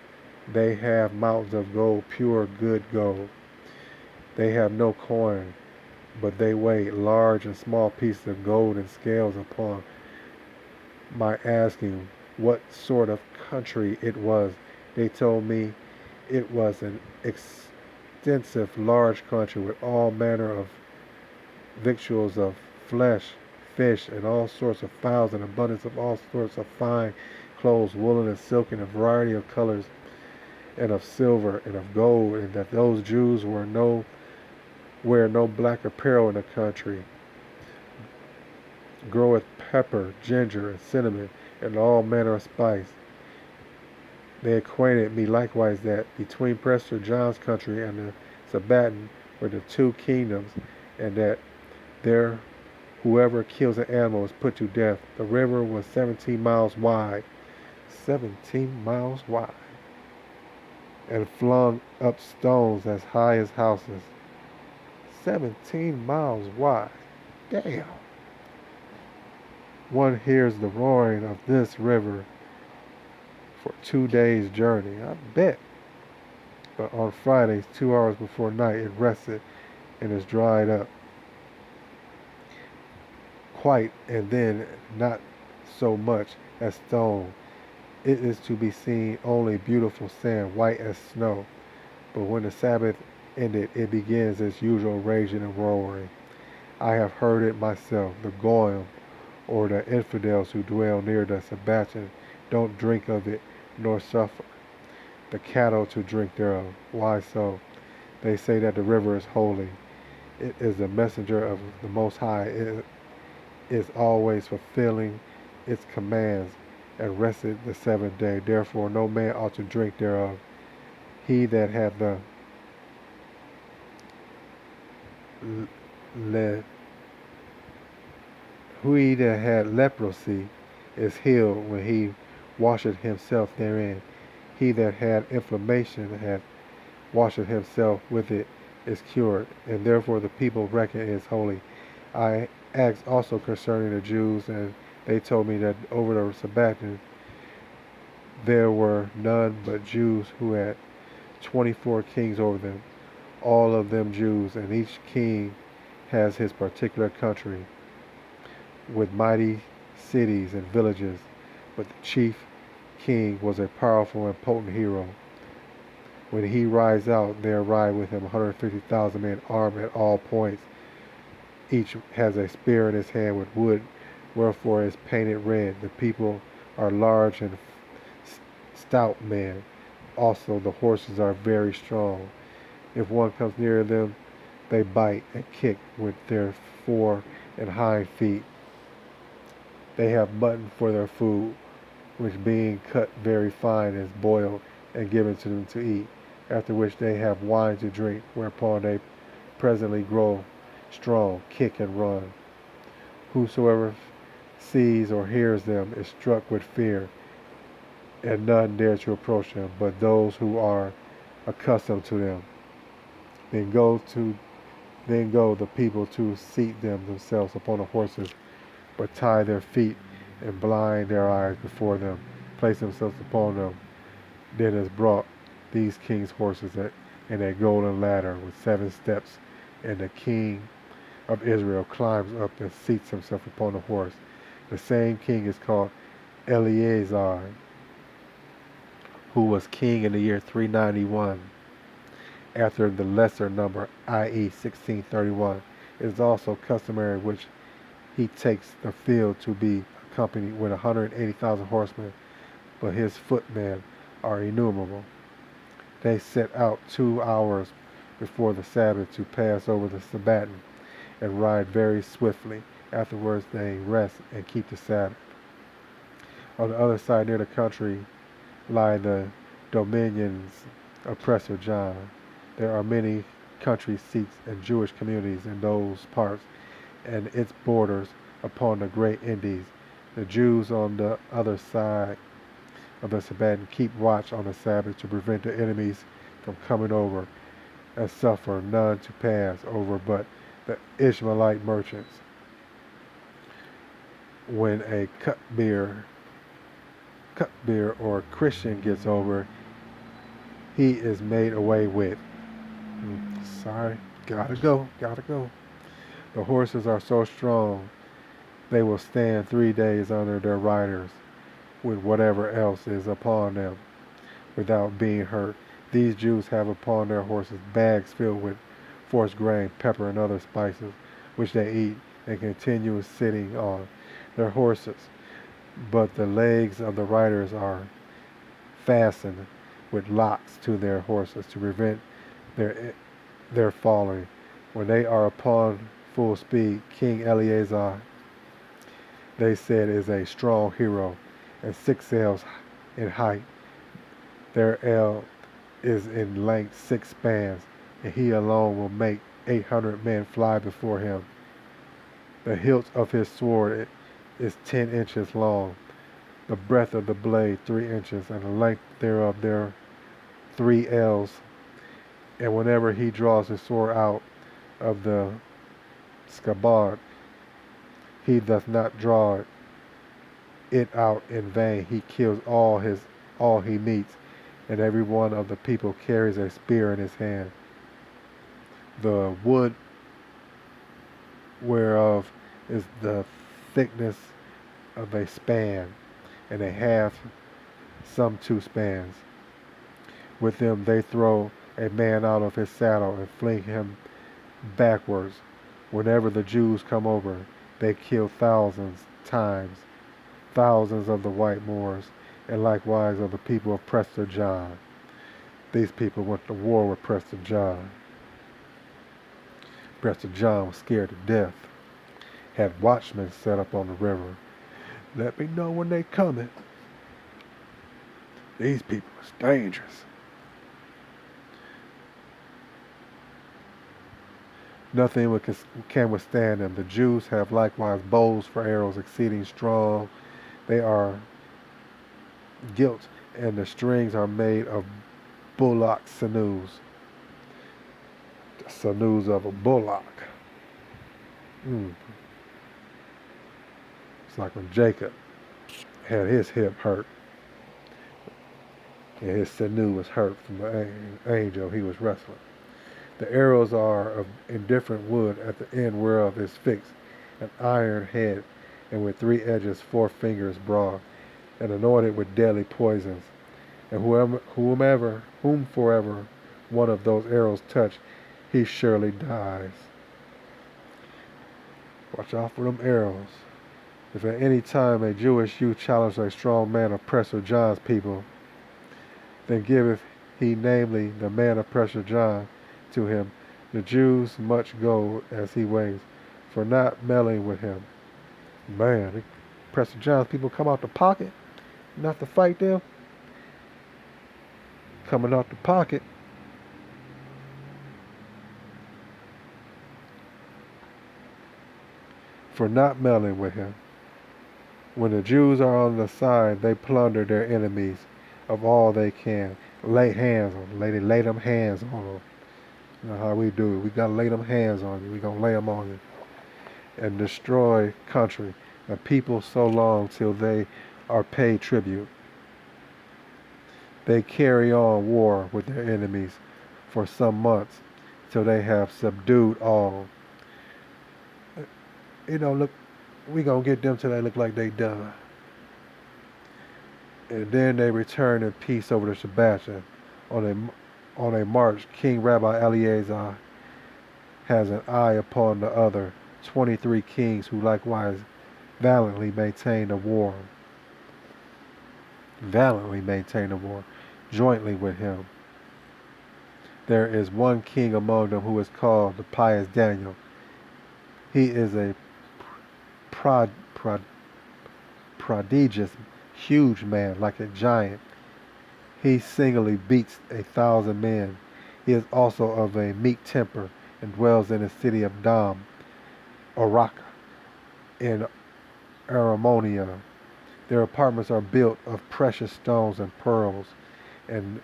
A: They have mountains of gold, pure good gold. They have no coin, but they weigh large and small pieces of gold in scales. Upon my asking what sort of country it was, they told me it was an extensive, large country with all manner of victuals of flesh, fish, and all sorts of fowls, and abundance of all sorts of fine clothes, woolen and silken, a variety of colors, and of silver, and of gold, and that those Jews wear no black apparel in the country, groweth pepper, ginger, and cinnamon, and all manner of spice. They acquainted me likewise that between Prestor John's country and the Sabbaton were the two kingdoms, and that there whoever kills an animal is put to death. The river was 17 miles wide, 17 miles wide, and flung up stones as high as houses. 17 miles wide. Damn. One hears the roaring of this river for 2 days' journey, I bet. But on Fridays, 2 hours before night, it rested and is dried up quite, and then not so much as stone. It is to be seen only beautiful sand, white as snow. But when the Sabbath ended, it begins its usual raging and roaring. I have heard it myself. The Goyim, or the infidels who dwell near the Sabbaton, don't drink of it, nor suffer the cattle to drink thereof. Why so? They say that the river is holy. It is the messenger of the Most High. It is always fulfilling its commands, and rested the seventh day. Therefore no man ought to drink thereof. He that hath the he that had leprosy is healed when he washeth himself therein. He that had inflammation hath washeth himself with it is cured, and therefore the people reckon it is holy. I asked also concerning the Jews, and they told me that over the Sabbaton there were none but Jews, who had 24 kings over them, all of them Jews, and each king has his particular country, with mighty cities and villages. But the chief king was a powerful and potent hero. When he rides out, there ride with him 150,000 men armed at all points. Each has a spear in his hand with wood, wherefore it is painted red. The people are large and stout men. Also the horses are very strong. If one comes near them, they bite and kick with their fore and hind feet. They have mutton for their food, which being cut very fine is boiled and given to them to eat, after which they have wine to drink, whereupon they presently grow strong, kick and run. Whosoever sees or hears them is struck with fear, and none dare to approach them, but those who are accustomed to them. Then go the people to seat them themselves upon the horses, but tie their feet and blind their eyes before them, place themselves upon them. Then is brought these kings' horses in a golden ladder with 7 steps, and the king of Israel climbs up and seats himself upon the horse. The same king is called Eleazar, who was king in the year 391, after the lesser number, i.e. 1631. It is also customary which he takes the field to be accompanied with 180,000 horsemen, but his footmen are innumerable. They set out 2 hours before the Sabbath to pass over the Sabbaton, and ride very swiftly. Afterwards they rest and keep the Sabbath. On the other side near the country lie the dominions of Prestor John. There are many country seats and Jewish communities in those parts, and its borders upon the great Indies. The Jews on the other side of the Sabbaton keep watch on the Sabbath to prevent the enemies from coming over, and suffer none to pass over but the Ishmaelite merchants. When a cupbearer or Christian gets over, he is made away with. Sorry, gotta go. The horses are so strong, they will stand 3 days under their riders, with whatever else is upon them, without being hurt. These Jews have upon their horses bags filled with forced grain, pepper, and other spices, which they eat and continue sitting on their horses. But the legs of the riders are fastened with locks to their horses to prevent their falling. When they are upon full speed, King Eleazar, they said, is a strong hero, and 6 ells in height. Their ell is in length 6 spans, and he alone will make 800 men fly before him. The hilt of his sword is 10 inches long, the breadth of the blade 3 inches, and the length thereof there 3 ells. And whenever he draws his sword out of the scabbard, he doth not draw it out in vain. He kills all he meets, and every one of the people carries a spear in his hand. The wood whereof is the thickness of a span, and a half, some 2 spans. With them they throw a man out of his saddle and fling him backwards. Whenever the Jews come over, they kill thousands of the white Moors, and likewise of the people of Prestor John. These people went to war with Prestor John. Prestor John was scared to death. Had watchmen set up on the river. Let me know when they coming. These people is dangerous. Nothing can withstand them. The Jews have likewise bows for arrows exceeding strong. They are gilt, and the strings are made of bullock sinews. The sinews of a bullock. It's like when Jacob had his hip hurt, and his sinew was hurt from the angel he was wrestling. The arrows are of indifferent wood, at the end whereof is fixed an iron head, and with 3 edges 4 fingers broad, and anointed with deadly poisons. And whom forever one of those arrows touch, he surely dies. Watch out for them arrows. If at any time a Jewish youth challenge a strong man of Prestor John's people, then giveth he, namely, the man of Prestor John, to him the Jews much gold as he weighs, for not meddling with him. Man, Prestor John's people come out the pocket, not to fight them. Coming out the pocket. For not meddling with him. When the Jews are on the side, they plunder their enemies of all they can. Lay hands on them. Lay them hands on them. You know how we do it. We got to lay them hands on you. We going to lay them on you. And destroy country and people so long till they are paid tribute. They carry on war with their enemies for some months till they have subdued all. Look, we going to get them till they look like they done. And then they return in peace over to Sebastian. On a march, King Rabbi Eleazar has an eye upon the other 23 kings who likewise valiantly maintain the war. Jointly with him. There is one king among them who is called the pious Daniel. He is a prodigious, huge man, like a giant. He singly beats 1,000 men. He is also of a meek temper, and dwells in the city of Dam, Oraka, in Aramonia. Their apartments are built of precious stones and pearls, and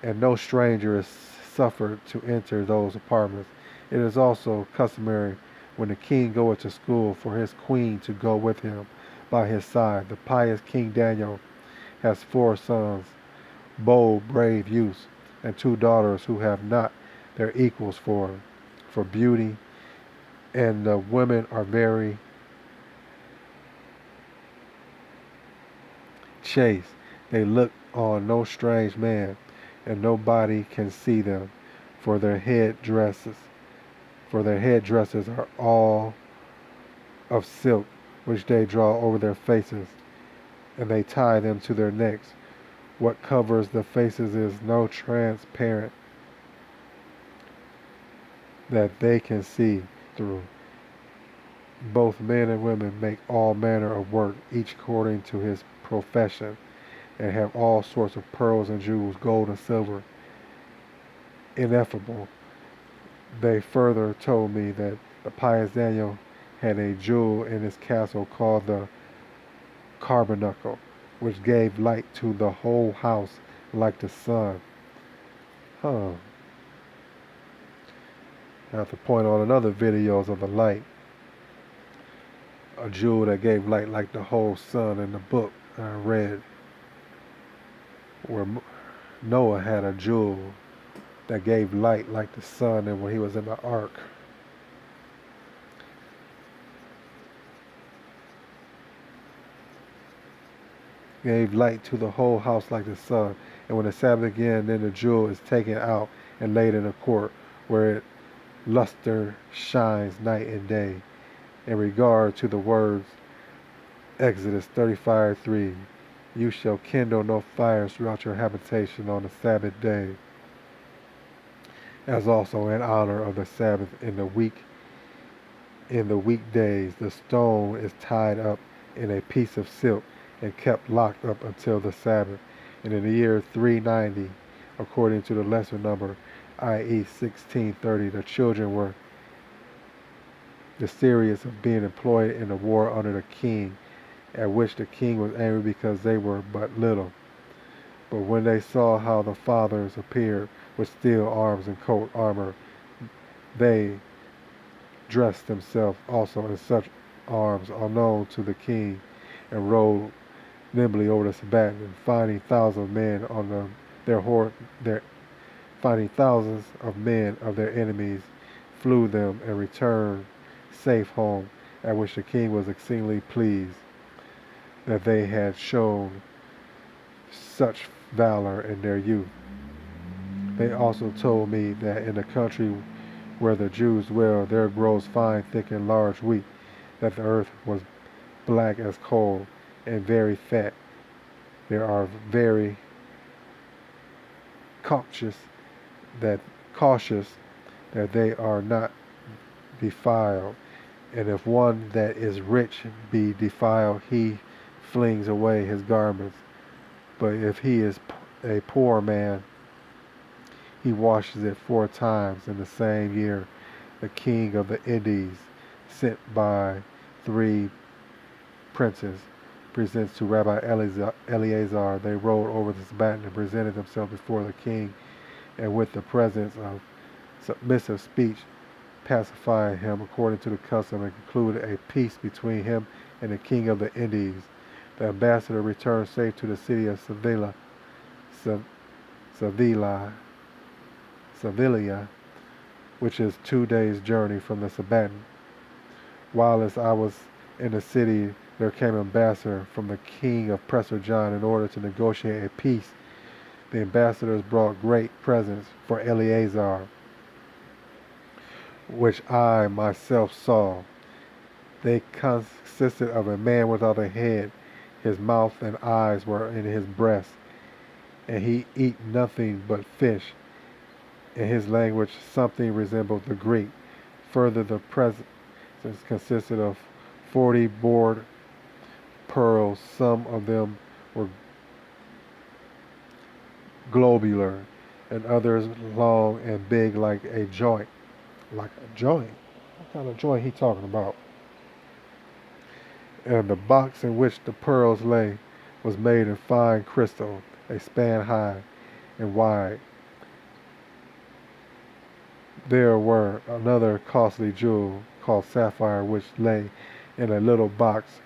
A: no stranger is suffered to enter those apartments. It is also customary, when the king goeth to school, for his queen to go with him by his side. The pious King Daniel has 4 sons, bold, brave youths, and 2 daughters who have not their equals for beauty, and the women are very chaste. They look on no strange man, and nobody can see them, for their headdresses, are all of silk, which they draw over their faces, and they tie them to their necks. What covers the faces is no transparent that they can see through. Both men and women make all manner of work, each according to his profession, and have all sorts of pearls and jewels, gold and silver, ineffable. They further told me that the pious Daniel had a jewel in his castle called the carbuncle, which gave light to the whole house like the sun. Huh. I have to point on another videos of the light. A jewel that gave light like the whole sun in the book I read, where Noah had a jewel that gave light like the sun and when he was in the ark. Gave light to the whole house like the sun. And when the Sabbath again, then the jewel is taken out and laid in a court where it luster shines night and day. In regard to the words, Exodus 35:3, you shall kindle no fires throughout your habitation on the Sabbath day, as also in honor of the Sabbath in the weekdays. The stone is tied up in a piece of silk and kept locked up until the Sabbath. And in the year 390, according to the lesser number, i.e. 1630, the children were serious of being employed in the war under the king, at which the king was angry because they were but little. But when they saw how the fathers appeared with steel arms and coat armor, they dressed themselves also in such arms unknown to the king, and rode nimbly over the Sabbath, and finding thousands of men finding thousands of men of their enemies, flew them and returned safe home, at which the king was exceedingly pleased that they had shown such valor in their youth. They also told me that in the country where the Jews dwell, there grows fine, thick, and large wheat, that the earth was black as coal, and very fat. They are very cautious that they are not defiled. And if one that is rich be defiled, he flings away his garments. But if he is a poor man, he washes it 4 times. In the same year, the king of the Indies, sent by 3 princes, presents to Rabbi Eleazar. They rode over the Sabbath and presented themselves before the king, and with the presence of submissive speech, pacified him according to the custom, and concluded a peace between him and the king of the Indies. The ambassador returned safe to the city of Sevilla, which is 2 days' journey from the Sabbath. Whilst I was in the city, there came an ambassador from the king of Prestor John in order to negotiate a peace. The ambassadors brought great presents for Eleazar, which I myself saw. They consisted of a man without a head. His mouth and eyes were in his breast, and he eat nothing but fish. In his language, something resembled the Greek. Further, the presents consisted of 40 bored pearls. Some of them were globular, and others long and big like a joint. Like a joint? What kind of joint he talking about? And the box in which the pearls lay was made in fine crystal, a span high and wide. There were another costly jewel called sapphire, which lay in a little box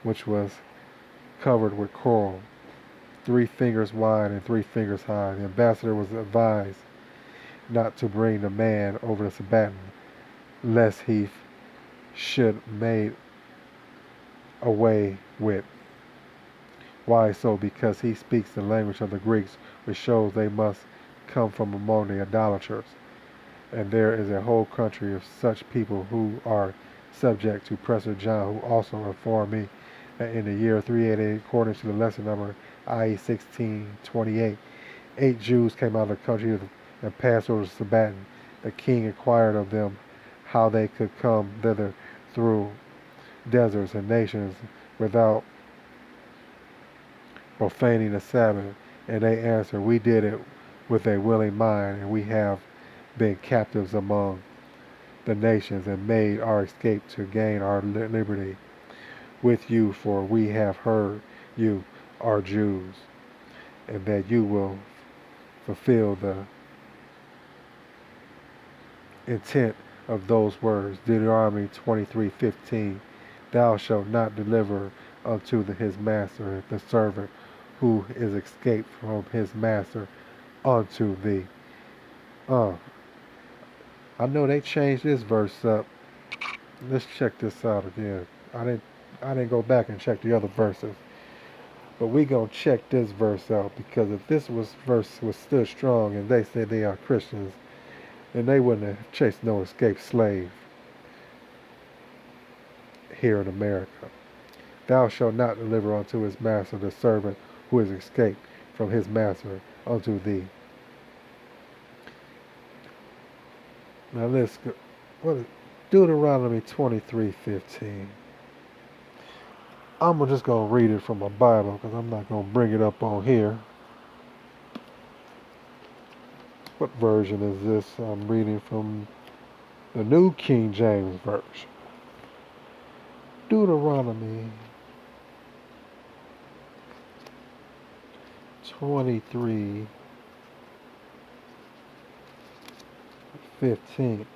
A: which was covered with coral, 3 fingers wide and 3 fingers high. The ambassador was advised not to bring the man over the Sabbath, lest he should made away with. Why so? Because he speaks the language of the Greeks, which shows they must come from among the idolaters, and there is a whole country of such people who are subject to Prestor John, who also informed me that in the year 388, according to the lesson number IE 1628, 8 Jews came out of the country and passed over the Sabbath. The king inquired of them how they could come thither through deserts and nations without profaning the Sabbath. And they answered, we did it with a willing mind, and we have been captives among the nations and made our escape to gain our liberty with you, for we have heard you are Jews, and that you will fulfill the intent of those words. Deuteronomy 23:15. Thou shalt not deliver unto his master the servant who is escaped from his master unto thee. I know they changed this verse up. Let's check this out again. I didn't go back and check the other verses. But we gonna check this verse out, because if verse was still strong and they said they are Christians, then they wouldn't have chased no escaped slave here in America. Thou shalt not deliver unto his master the servant who is escaped from his master unto thee. Now let's go. What is Deuteronomy 23:15? I'm just going to read it from my Bible, because I'm not going to bring it up on here. What version is this? I'm reading from the New King James Version. Deuteronomy 23:15.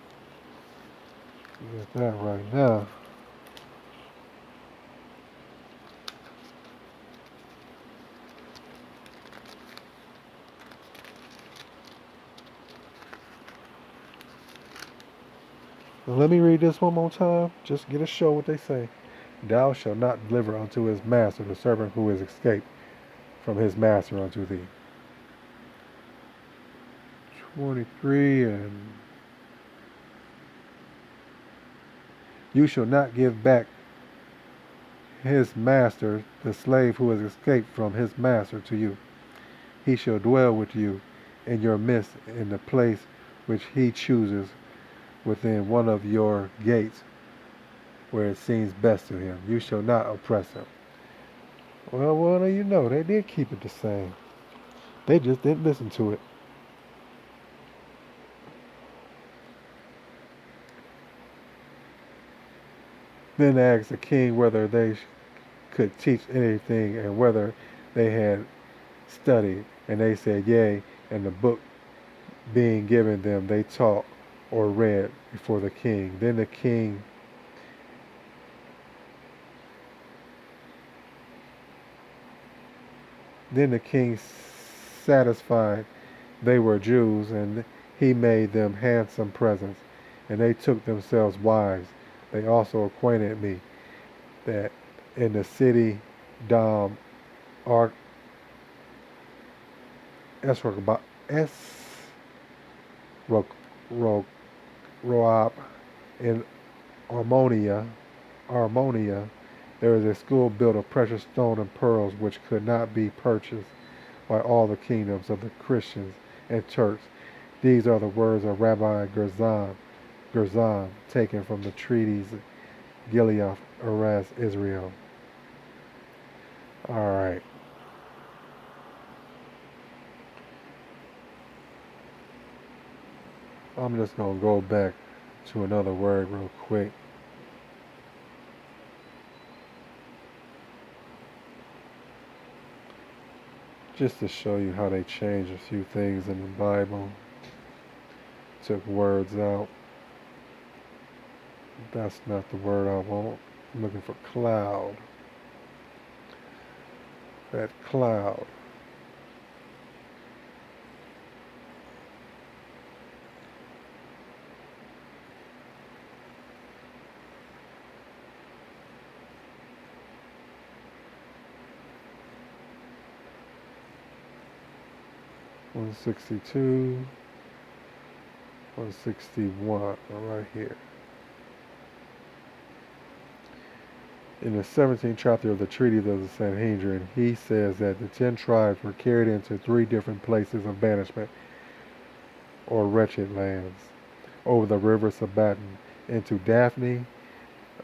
A: Get that right now. Now let me read this one more time. Just get a show what they say. Thou shalt not deliver unto his master the servant who is escaped from his master unto thee. 23, and you shall not give back his master the slave who has escaped from his master to you. He shall dwell with you in your midst in the place which he chooses within one of your gates, where it seems best to him. You shall not oppress him. Well, you know, they did keep it the same. They just didn't listen to it. Then asked the king whether they could teach anything, and whether they had studied. And they said, yea, and the book being given them, they taught or read before the king. Then the king satisfied they were Jews, and he made them handsome presents, and they took themselves wives. They also acquainted me that in the city Dam Esroab in Armonia, there is a school built of precious stone and pearls, which could not be purchased by all the kingdoms of the Christians and Turks. These are the words of Rabbi Gerzon, taken from the treatise Gilead, Eras, Israel. All right. I'm just going to go back to another word real quick. Just to show you how they changed a few things in the Bible. Took words out. That's not the word I want. I'm looking for cloud. That cloud. 162, 161, right here. In the 17th chapter of the Treaty of the Sanhedrin, he says that the 10 tribes were carried into 3 different places of banishment, or wretched lands, over the river Sabaton, into Daphne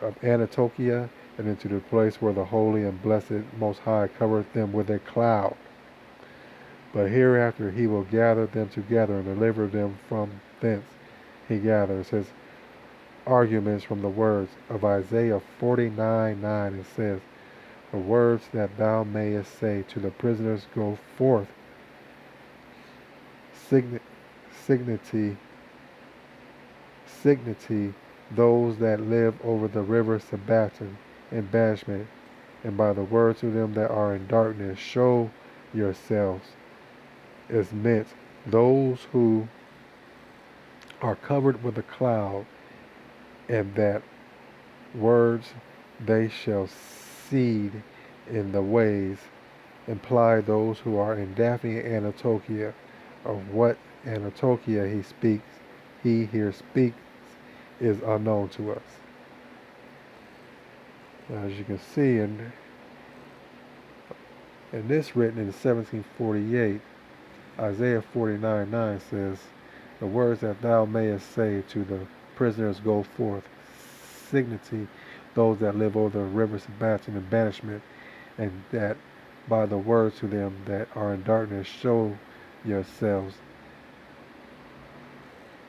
A: of Anatolia, and into the place where the holy and blessed Most High covereth them with a cloud. But hereafter he will gather them together and deliver them from thence. He gathers his arguments from the words of Isaiah 49:9. It says, the words that thou mayest say to the prisoners go forth, signity, those that live over the river Sabaton in banishment, and by the word to them that are in darkness, show yourselves, is meant those who are covered with a cloud, and that words they shall seed in the ways, imply those who are in Daphne and Anatolia. Of what Anatolia he here speaks, is unknown to us. Now, as you can see in this written in 1748, Isaiah 49:9 says, the words that thou mayest say to the prisoners go forth, signity those that live over the river Sabaton in banishment, and that by the words to them that are in darkness show yourselves.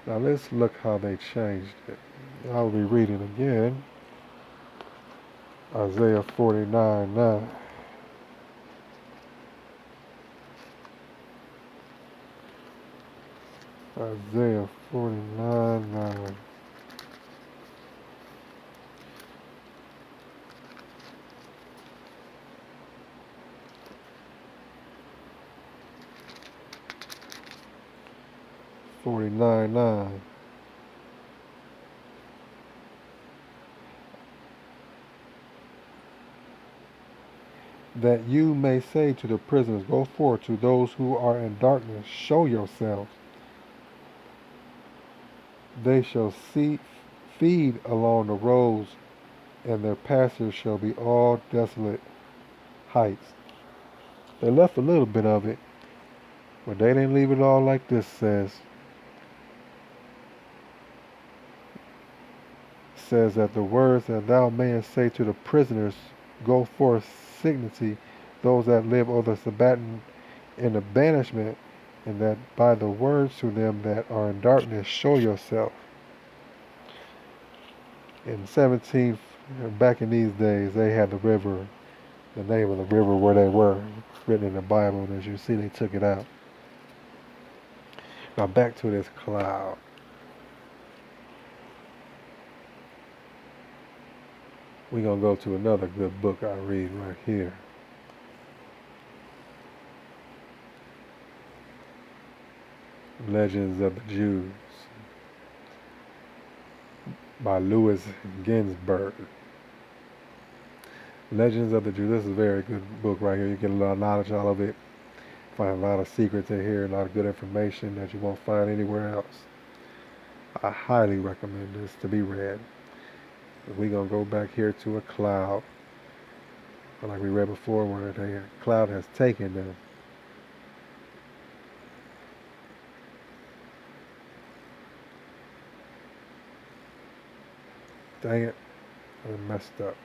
A: Now let's look how they changed it. I'll be reading again. Isaiah 49:9. Isaiah 49:9. That you may say to the prisoners, go forth, to those who are in darkness, show yourselves. They shall feed along the roads, and their pastures shall be all desolate heights. They left a little bit of it, but they didn't leave it all like this says. Says that the words that thou mayest say to the prisoners go forth, signity those that live over the Sabaton in the banishment, and that by the words to them that are in darkness show yourself. In 17th, back in these days, they had the river, the name of the river where they were, written in the Bible, and as you see, they took it out. Now back to this cloud. We're going to go to another good book I read right here. Legends of the Jews by Louis Ginsburg. Legends of the Jews. This is a very good book right here. You get a lot of knowledge out of it. Find a lot of secrets in here, a lot of good information that you won't find anywhere else. I highly recommend this to be read. We're going to go back here to a cloud. Like we read before, where the cloud has taken them. Dang it, I messed up.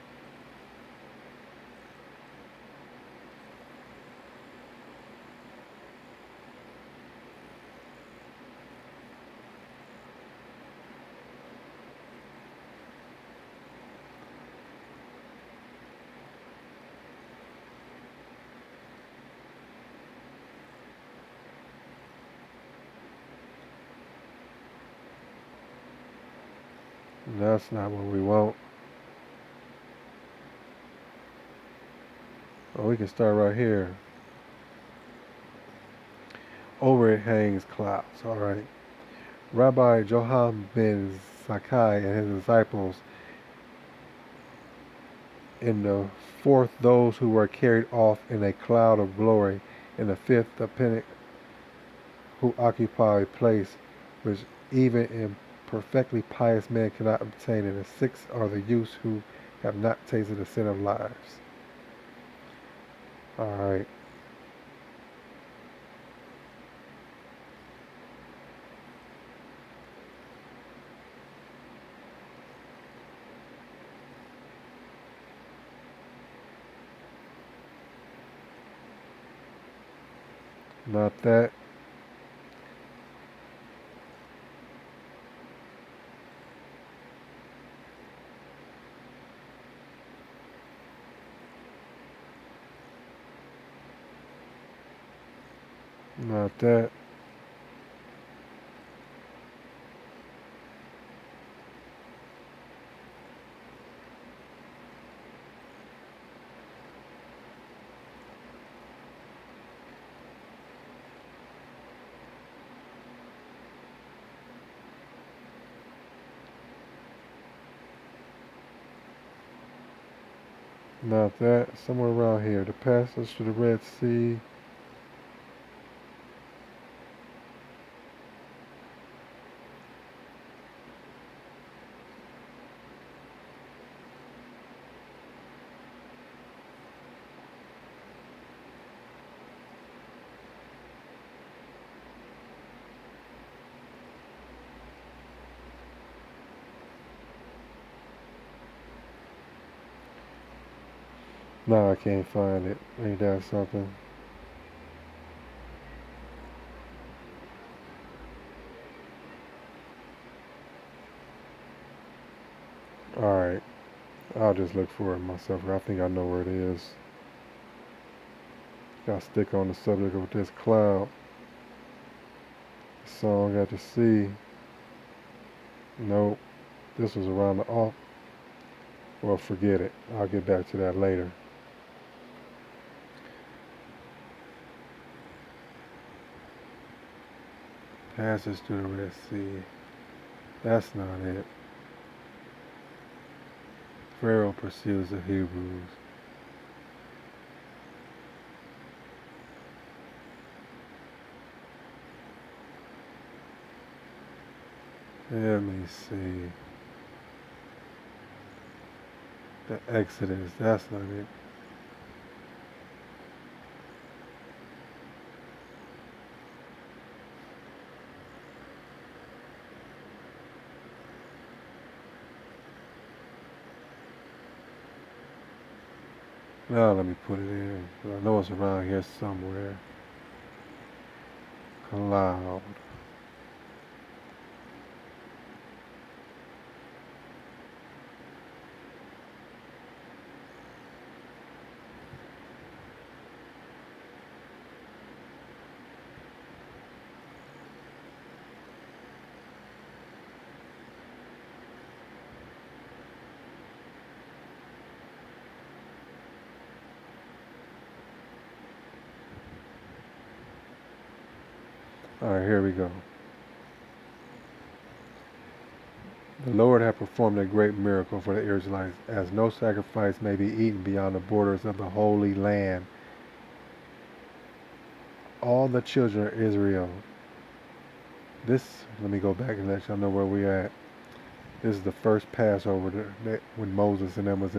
A: That's not what we want. Oh, we can start right here. Over it hangs clouds. All right. Rabbi Johann ben Zakkai and his disciples, in the fourth, those who were carried off in a cloud of glory, in the fifth, who occupy a place which even perfectly pious men cannot obtain, and the sixth are the youths who have not tasted the sin of lives. Alright. Not that. Not that. Not that. Somewhere around here. The passage to the Red Sea. No, I can't find it. Ain't that something? Alright. I'll just look for it myself. I think I know where it is. Gotta stick on the subject of this cloud. The song at the sea. Nope. This was around the off. Well, forget it. I'll get back to that later. Passage to the Red Sea. That's not it. Pharaoh pursues the Hebrews. Let me see. The Exodus. That's not it. Now let me put it in. I know it's around here somewhere. Cloud. Alright, here we go. The Lord had performed a great miracle for the Israelites, as no sacrifice may be eaten beyond the borders of the Holy Land. All the children of Israel. Let me go back and let y'all know where we at. This is the first Passover when Moses and them was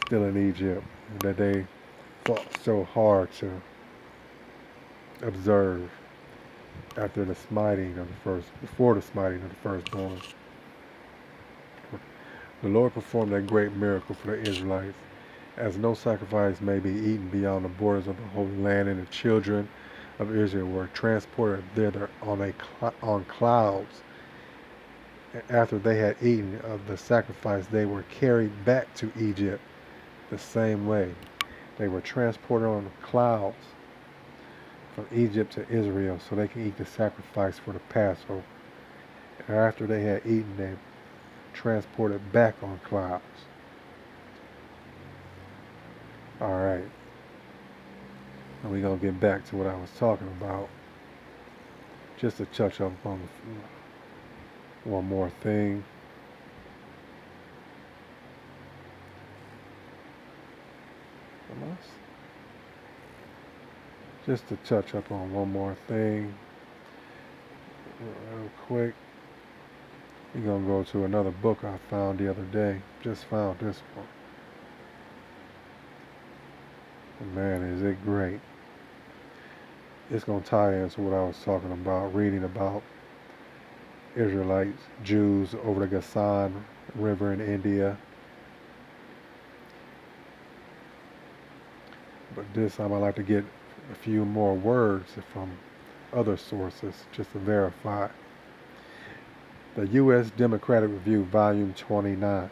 A: still in Egypt, that they fought so hard to observe after the smiting of before the smiting of the firstborn. The Lord performed a great miracle for the Israelites, as no sacrifice may be eaten beyond the borders of the Holy Land, and the children of Israel were transported thither on clouds. And after they had eaten of the sacrifice, they were carried back to Egypt the same way. They were transported on clouds from Egypt to Israel so they can eat the sacrifice for the Passover. And after they had eaten, they transported back on clouds. Alright. And we're going to get back to what I was talking about. Just to touch up on one more thing. Just to touch up on one more thing real quick. We're going to go to another book I found the other day. Just found this one. And man, is it great. It's going to tie into what I was talking about, reading about Israelites, Jews over the Gasan River in India. But this time I like to get a few more words from other sources just to verify. The U.S. Democratic Review, Volume 29.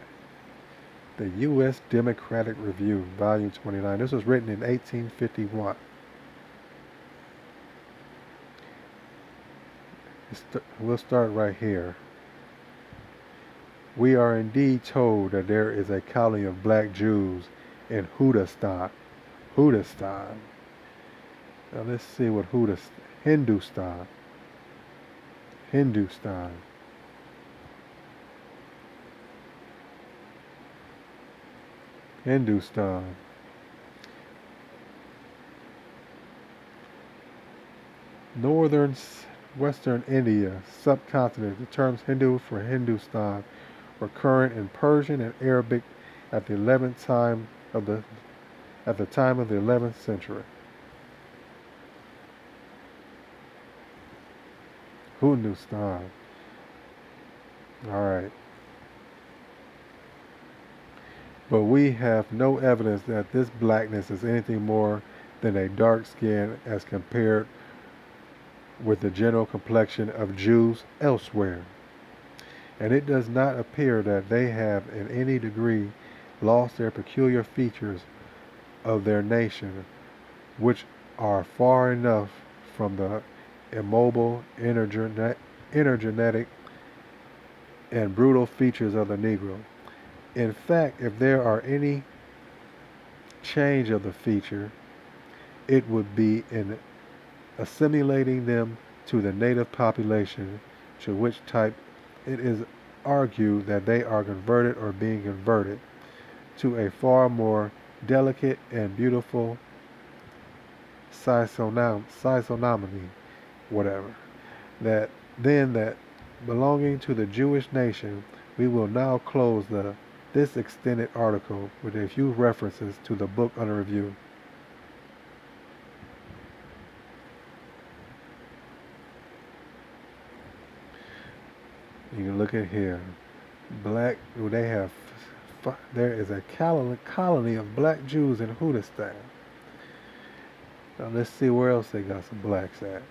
A: The U.S. Democratic Review, Volume 29. This was written in 1851. We'll start right here. We are indeed told that there is a colony of black Jews in Hindustan. Hindustan. Now let's see what Hindustan. Hindustan. Hindustan. Northern Western India, subcontinent. The terms Hindu for Hindustan were current in Persian and Arabic at the time of the 11th century. Hindustan. All right. But we have no evidence that this blackness is anything more than a dark skin as compared with the general complexion of Jews elsewhere. And it does not appear that they have in any degree lost their peculiar features of their nation, which are far enough from the immobile, energetic, and brutal features of the Negro. In fact, if there are any change of the feature, it would be in assimilating them to the native population, to which type it is argued that they are converted or being converted to a far more delicate and beautiful physiognomy, whatever. That belonging to the Jewish nation, we will now close this extended article with a few references to the book under review. You can look at here. There is a colony of black Jews in Hindustan. Now let's see where else they got some blacks at.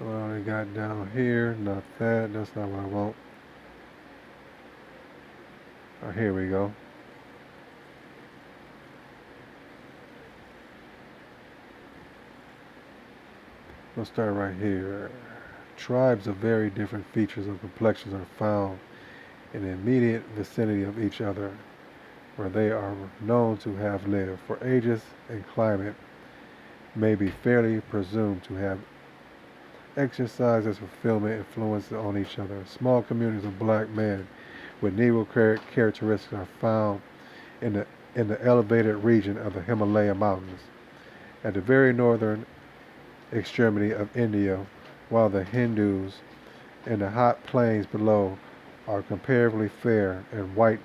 A: Well, I got down here, not that, that's not what I want. Oh, here we go. We'll start right here. Tribes of very different features and complexions are found in the immediate vicinity of each other, where they are known to have lived for ages, and climate may be fairly presumed to have exercised its fulfillment influence on each other. Small communities of black men with Negro characteristics are found in the elevated region of the Himalaya Mountains, at the very northern extremity of India, while the Hindus in the hot plains below are comparatively fair, and white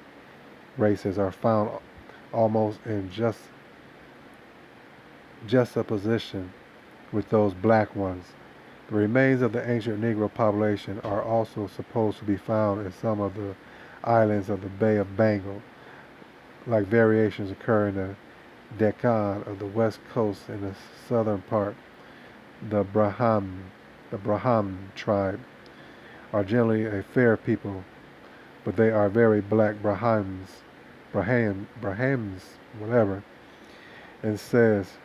A: races are found almost in juxtaposition with those black ones. The remains of the ancient Negro population are also supposed to be found in some of the islands of the Bay of Bengal, like variations occur in the Deccan of the west coast in the southern part. The Brahman tribe are generally a fair people, but they are very black Brahms, whatever, and says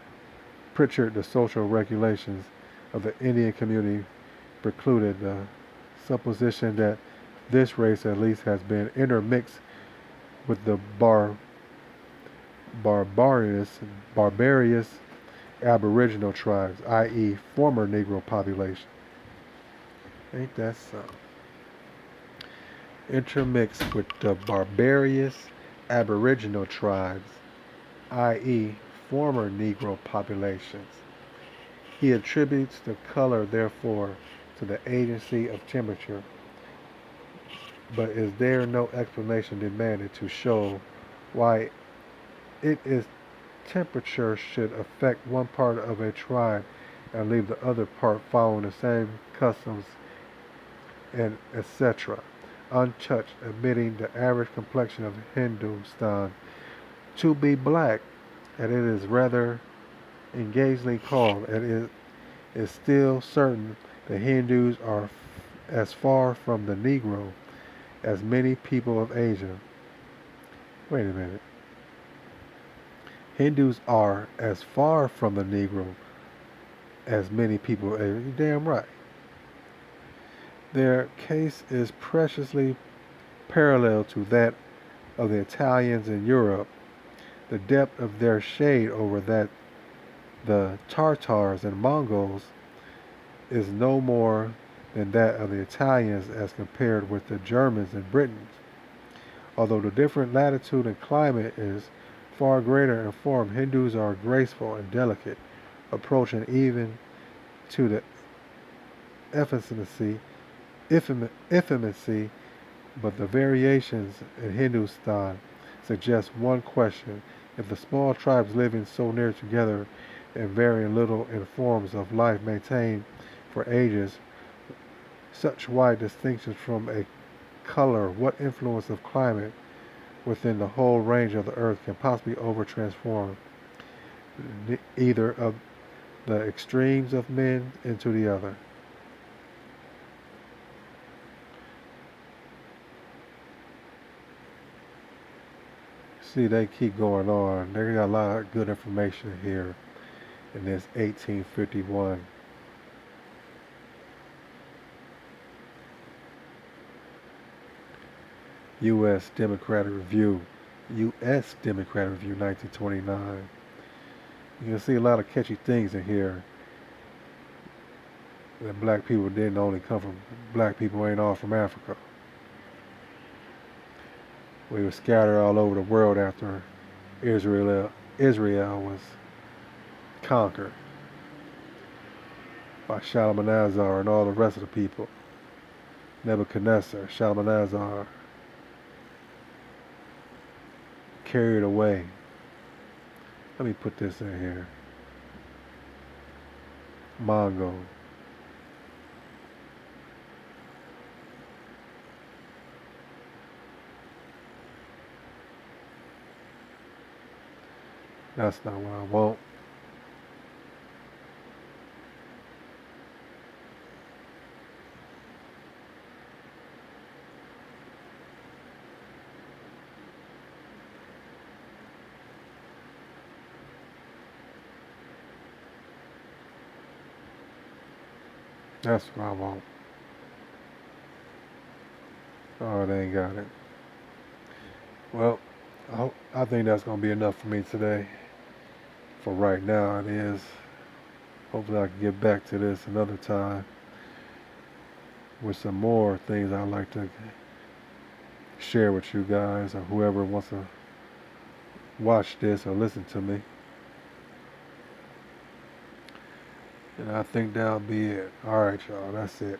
A: Pritchard, the social regulations of the Indian community precluded the supposition that this race at least has been intermixed with the barbarous, barbarous aboriginal tribes, i.e. former Negro population. Ain't that so? Intermixed with the barbarous aboriginal tribes, i.e. former Negro populations. He attributes the color, therefore, to the agency of temperature, but is there no explanation demanded to show why it is temperature should affect one part of a tribe and leave the other part following the same customs and etc. untouched, admitting the average complexion of Hindustan to be black, and it is rather engagingly called, and it is still certain the Hindus are as far from the Negro as many people of Asia. Wait a minute. Hindus are as far from the Negro as many people of Asia. You're damn right. Their case is preciously parallel to that of the Italians in Europe. The depth of their shade over that the Tartars and Mongols is no more than that of the Italians as compared with the Germans and Britons. Although the different latitude and climate is far greater in form, Hindus are graceful and delicate, approaching even to the effeminacy, but the variations in Hindustan suggest one question. If the small tribes living so near together and varying little in forms of life maintained for ages such wide distinctions from a color, what influence of climate within the whole range of the earth can possibly over-transform either of the extremes of men into the other? See, they keep going on. They got a lot of good information here in this 1851. U.S. Democratic Review, 1929. You can see a lot of catchy things in here. That black people didn't only come from, black people ain't all from Africa. We were scattered all over the world after Israel was conquered by Shalmaneser and all the rest of the people. Nebuchadnezzar, Shalmaneser, carried away. Let me put this in here. Mongo. That's not what I want. That's what I want. Oh, they ain't got it. Well, I think that's going to be enough for me today. For right now, it is. Hopefully I can get back to this another time with some more things I'd like to share with you guys or whoever wants to watch this or listen to me. And I think that'll be it. Alright, y'all. That's it.